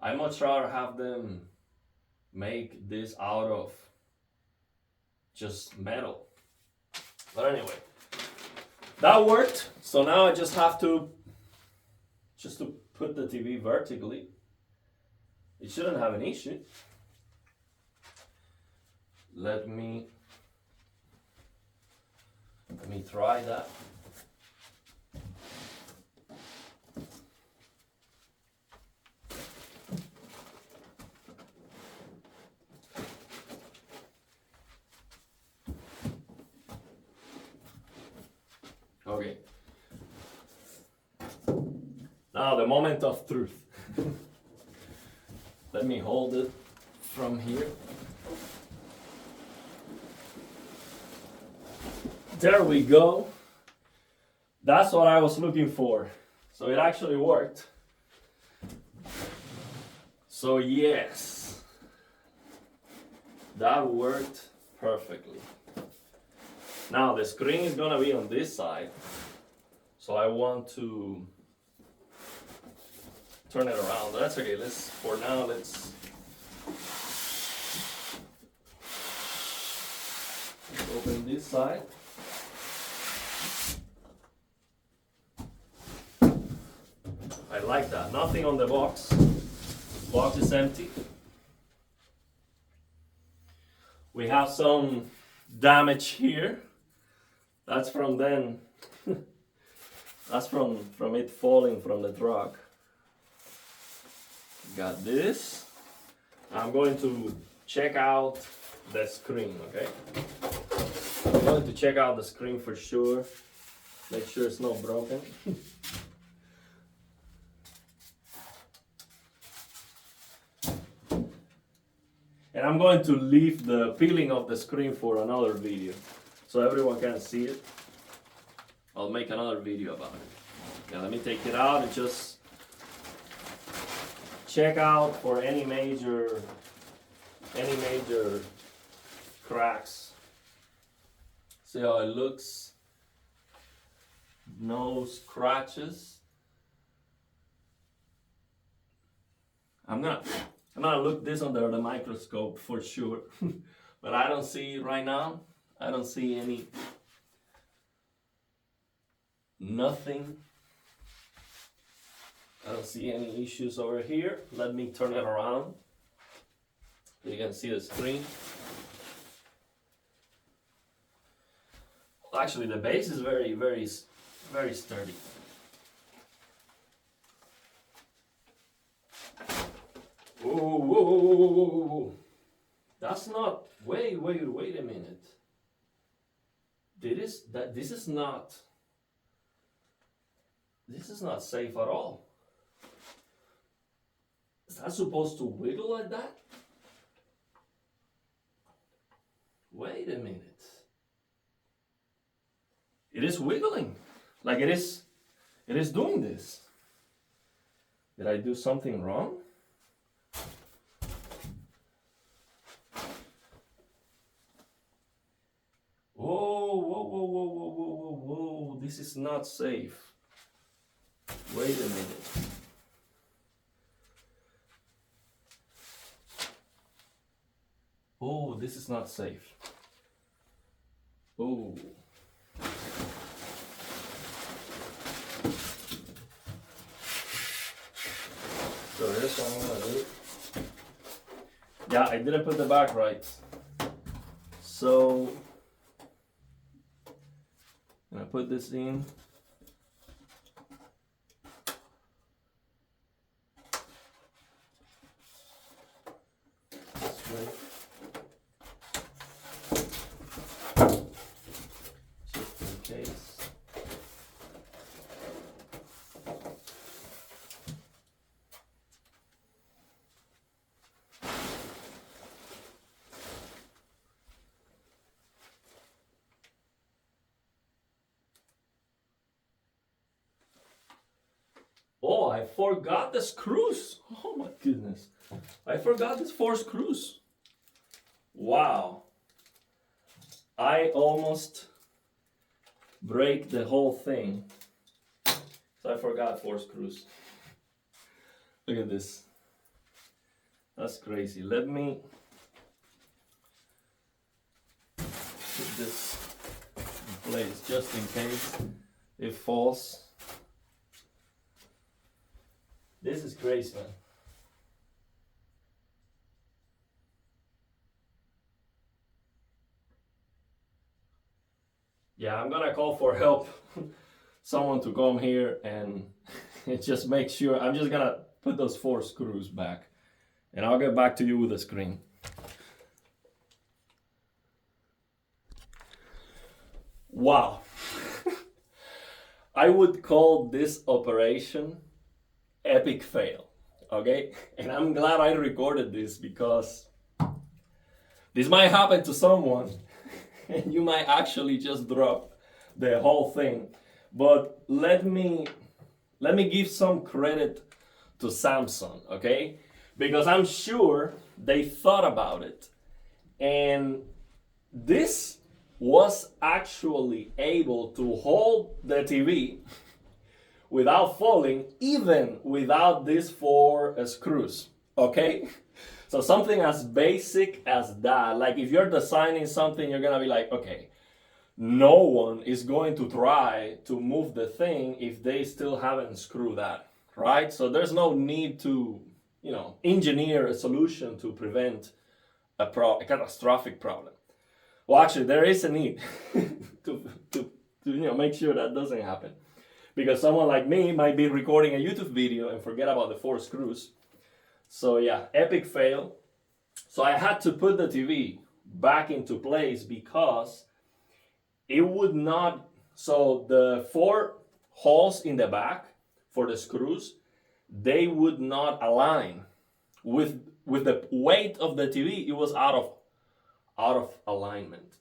I much rather have them make this out of just metal. But anyway, that worked. So now I just have to put the TV vertically. It shouldn't have an issue. Let me try that. Okay. Now the moment of truth. Let me hold it from here. There we go. That's what I was looking for. So it actually worked. So yes, that worked perfectly. Now the screen is gonna be on this side. So I want to turn it around. That's okay. For now, let's open this side. I like that. Nothing on the box. Box is empty. We have some damage here. That's from then. That's from it falling from the truck. Got this. I'm going to check out the screen, okay? I'm going to check out the screen for sure. Make sure it's not broken. And I'm going to leave the peeling of the screen for another video, so everyone can see it. I'll make another video about it. Now let me take it out and just check out for any major cracks. See how it looks. No scratches. I'm gonna look this under the microscope for sure. But I don't see right now. I don't see nothing. I don't see any issues over here. Let me turn it around. You can see the screen. Actually, the base is very, very, very sturdy. Whoa, whoa, whoa, whoa, whoa, whoa. That's not. Wait a minute. This is not safe at all. Is that supposed to wiggle like that? Wait a minute. It is wiggling. Like it is doing this. Did I do something wrong? Whoa, whoa, whoa, whoa, whoa, whoa, whoa, whoa. This is not safe. Wait a minute. Oh, this is not safe. Oh. So here's what I'm gonna do. Yeah, I didn't put the back right. So I'm gonna put this in. This way. Just in case. Oh, I forgot the screws. Oh my goodness. I forgot these 4 screws. Wow. I almost break the whole thing. So I forgot 4 screws. Look at this. That's crazy. Let me put this in place just in case it falls. This is crazy, man. Yeah, I'm gonna call for help. Someone to come here and just make sure. I'm just gonna put those 4 screws back and I'll get back to you with the screen. Wow. I would call this operation epic fail, okay? And I'm glad I recorded this because this might happen to someone and you might actually just drop the whole thing. But let me give some credit to Samsung, okay? Because I'm sure they thought about it. And this was actually able to hold the TV without falling, even without these four screws, okay? So something as basic as that, like if you're designing something, you're gonna be like, okay, no one is going to try to move the thing if they still haven't screwed that, right? So there's no need to, engineer a solution to prevent a catastrophic problem. Well, actually, there is a need to make sure that doesn't happen, because someone like me might be recording a YouTube video and forget about the four screws. So yeah, epic fail. So I had to put the TV back into place because it would not. So the four holes in the back for the screws, they would not align with the weight of the TV. It was out of alignment.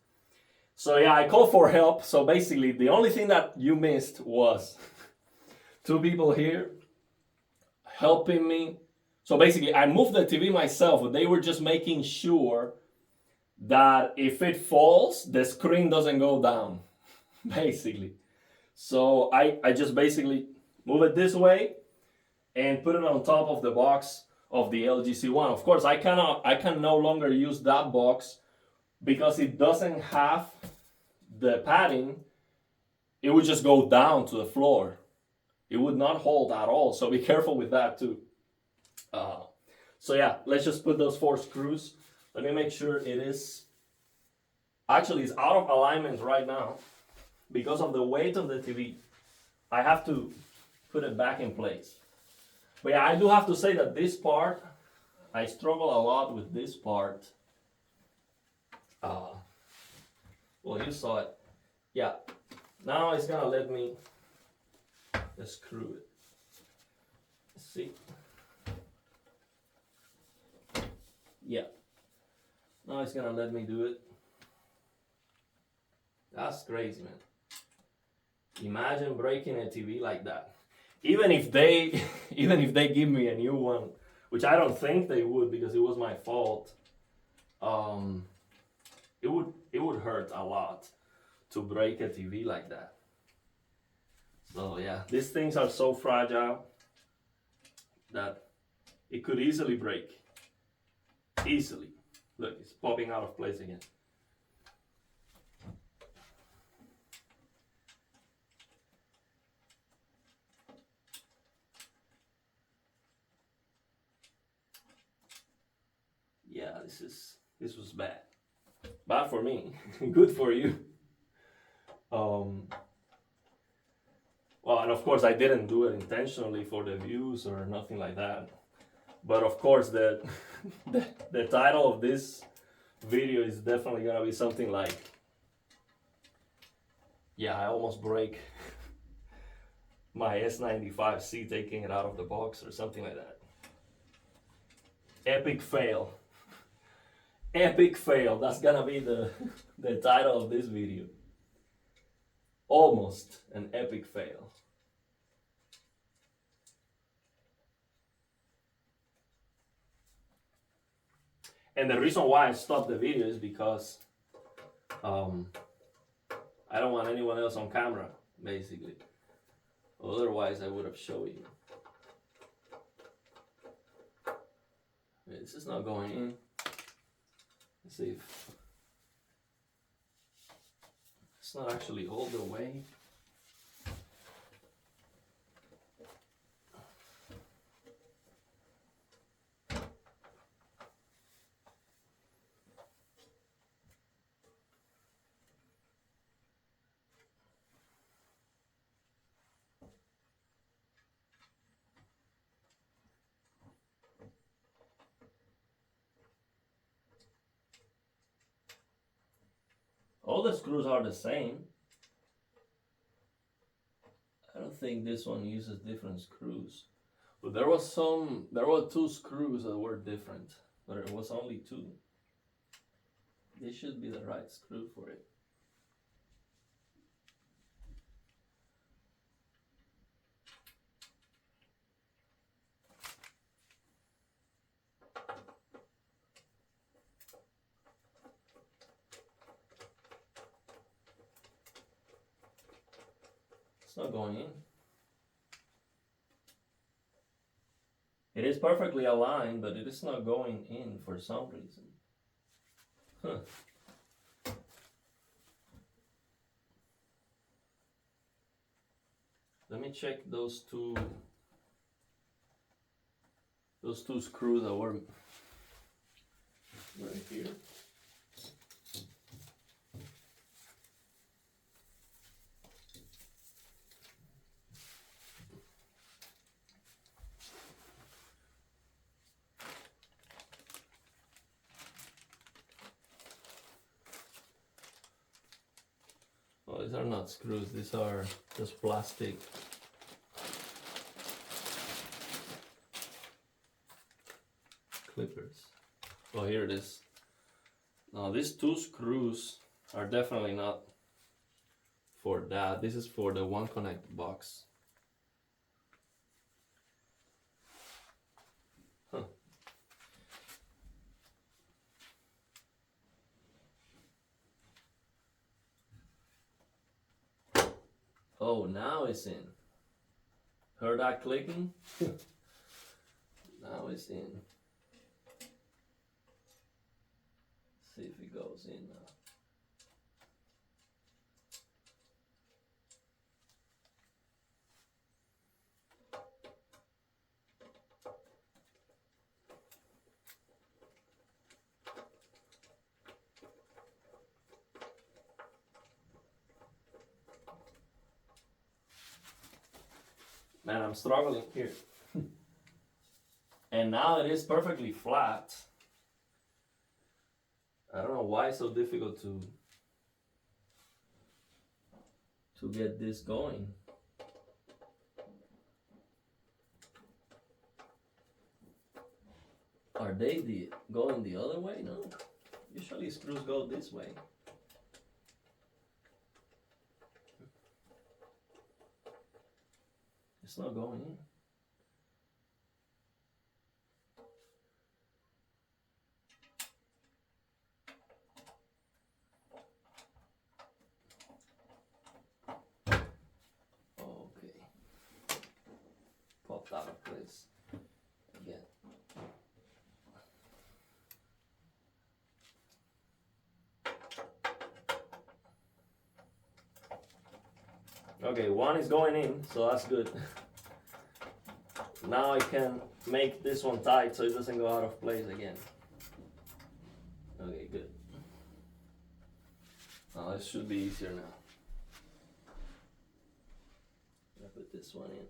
So yeah, I called for help. So basically, the only thing that you missed was two people here helping me. So basically, I moved the TV myself, but they were just making sure that if it falls, the screen doesn't go down, basically. So I just basically move it this way and put it on top of the box of the LG C1. Of course, I can no longer use that box because it doesn't have the padding. It would just go down to the floor. It would not hold at all. So be careful with that too. So yeah, let's just put those four screws. Let me make sure it is. Actually, it's out of alignment right now because of the weight of the TV. I have to put it back in place. But yeah, I do have to say that this part, I struggle a lot with this part. Well, you saw it. Yeah. Now it's gonna let me screw it. See? Yeah. Now it's gonna let me do it. That's crazy, man. Imagine breaking a TV like that. Even if they give me a new one, which I don't think they would because it was my fault. It would hurt a lot to break a TV like that. So yeah, these things are so fragile that it could easily break. Easily. Look, it's popping out of place again. Yeah, this was bad. Bad for me. Good for you. Well, and of course I didn't do it intentionally for the views or nothing like that. But of course the title of this video is definitely gonna be something like, yeah, I almost break my S95C taking it out of the box or something like that. Epic fail. Epic fail. That's gonna be the title of this video. Almost an epic fail. And the reason why I stopped the video is because I don't want anyone else on camera, basically. Otherwise, I would have shown you. This is not going in. Let's see if it's not actually all the way. All the screws are the same. I don't think this one uses different screws. But there were two screws that were different, but it was only two. This should be the right screw for it. It's not going in. It is perfectly aligned, but it is not going in for some reason. Huh. Let me check those two screws that were right here. Oh, these are not screws, these are just plastic. Clippers. Oh, here it is. Now these two screws are definitely not for that. This is for the one connect box. Huh. Oh, now it's in. Heard that clicking? Now it's in. See if it goes in now. Man, I'm struggling here. And now it is perfectly flat. I don't know why it's so difficult to get this going. Are they going the other way? No. Usually screws go this way. It's not going in. Okay. Popped out of place again. Okay, one is going in, so that's good. Now I can make this one tight so it doesn't go out of place again. Okay, good. Now this should be easier now. I put this one in.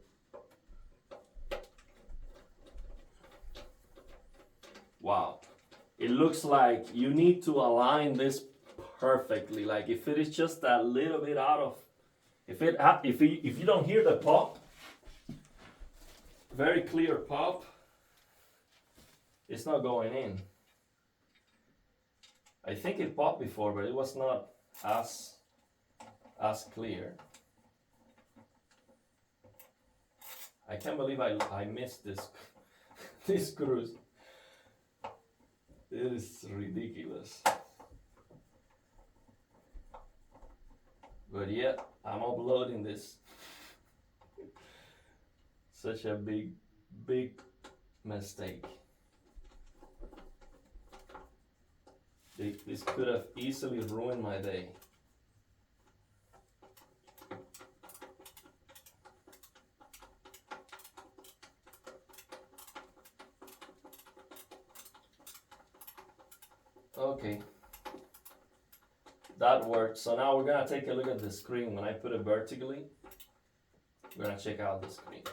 Wow. It looks like you need to align this perfectly. Like if it is just a little bit out of, if you don't hear the pop, very clear pop, it's not going in. I think it popped before, but it was not as clear. I can't believe I missed this these screws. It is ridiculous. But yeah, I'm uploading this. Such a big mistake. This could have easily ruined my day. Okay, that worked. So now we're gonna take a look at the screen. When I put it vertically, we're gonna check out the screen.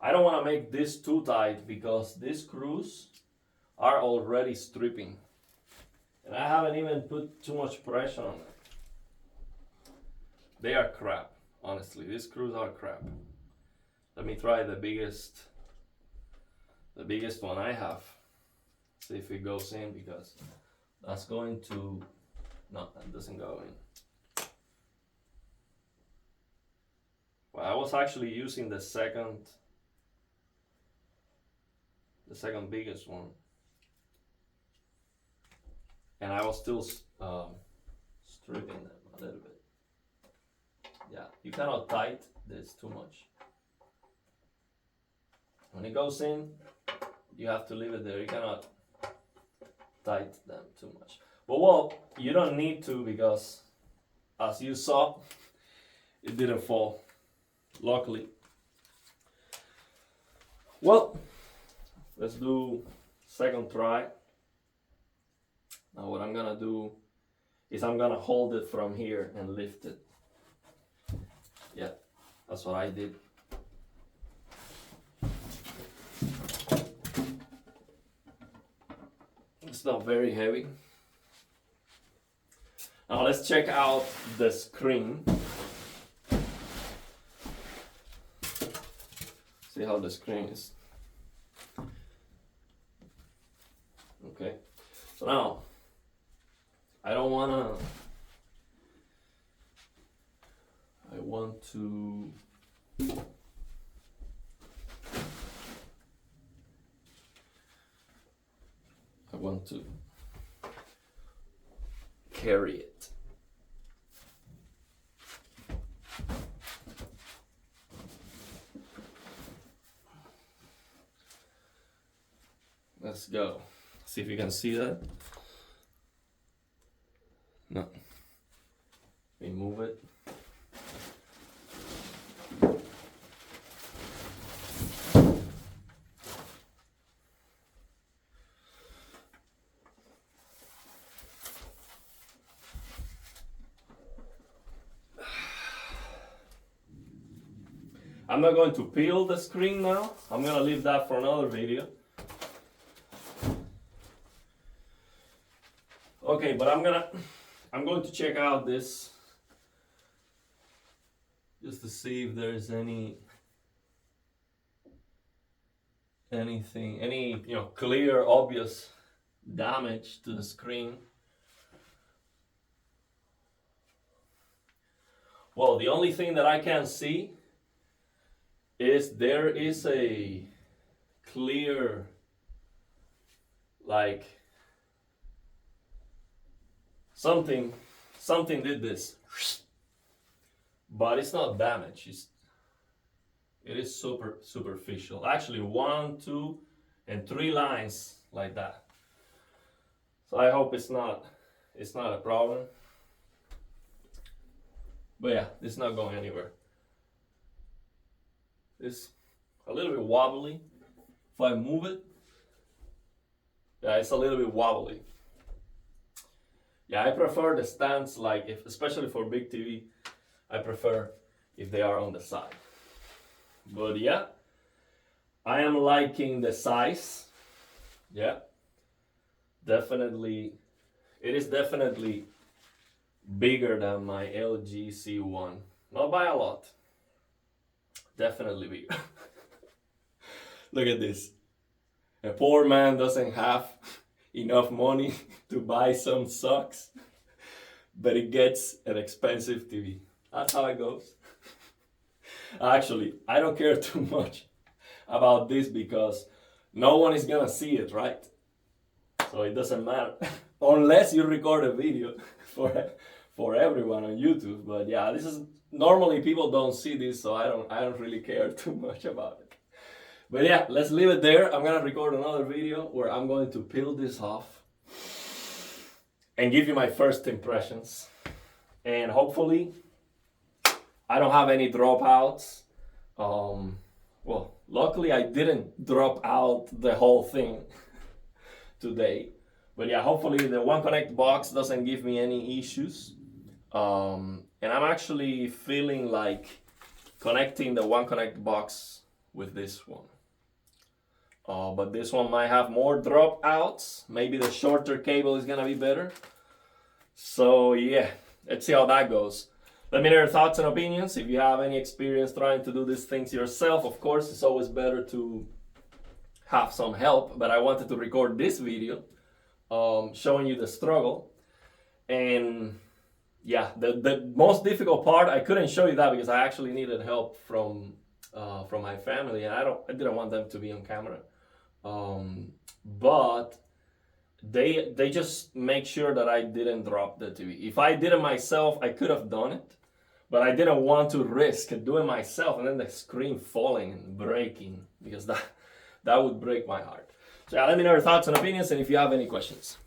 I don't wanna make this too tight because these screws are already stripping. And I haven't even put too much pressure on them. They are crap, honestly. These screws are crap. Let me try the biggest one I have. See if it goes in, because that's going to, no, that doesn't go in. Well, I was actually using the second biggest one. And I was still stripping them a little bit. Yeah, you cannot tight this too much. When it goes in, you have to leave it there. You cannot tight them too much. But well, you don't need to, because as you saw, it didn't fall, luckily. Well, let's do second try. Now what I'm gonna do is I'm gonna hold it from here and lift it. Yeah, that's what I did. It's not very heavy. Now let's check out the screen. See how the screen is. Okay, so now I want to carry it. Let's go. See if you can see that. No. We move it. I'm not going to peel the screen now. I'm gonna leave that for another video. Okay, but I'm going to check out this just to see if there's any clear, obvious damage to the screen. Well, the only thing that I can see is there is a clear, like, something did this, but it's not damage. It is superficial. Actually, 1, 2, and 3 lines like that. So I hope it's not a problem. But yeah, it's not going anywhere. It's a little bit wobbly. If I move it, yeah, it's a little bit wobbly. Yeah, I prefer the stands, like, especially for big TV, I prefer if they are on the side. But yeah, I am liking the size. Yeah, definitely, it is definitely bigger than my LG C1. Not by a lot. Definitely bigger. Look at this. A poor man doesn't have enough money to buy some socks, but it gets an expensive TV. That's how it goes. Actually, I don't care too much about this because no one is gonna see it, right? So it doesn't matter unless you record a video for everyone on YouTube. But yeah, this is normally people don't see this, so I don't really care too much about it. But yeah, let's leave it there. I'm gonna record another video where I'm going to peel this off and give you my first impressions. And hopefully I don't have any dropouts. Well, luckily I didn't drop out the whole thing today. But yeah, hopefully the One Connect box doesn't give me any issues. And I'm actually feeling like connecting the One Connect box with this one. But this one might have more dropouts. Maybe the shorter cable is gonna be better. So yeah, let's see how that goes. Let me know your thoughts and opinions. If you have any experience trying to do these things yourself, of course, it's always better to have some help. But I wanted to record this video showing you the struggle. And yeah, the most difficult part, I couldn't show you that because I actually needed help from my family, and I didn't want them to be on camera. But they just make sure that I didn't drop the TV. If I did it myself, I could have done it, but I didn't want to risk doing myself and then the screen falling and breaking, because that would break my heart. So yeah, let me know your thoughts and opinions and if you have any questions.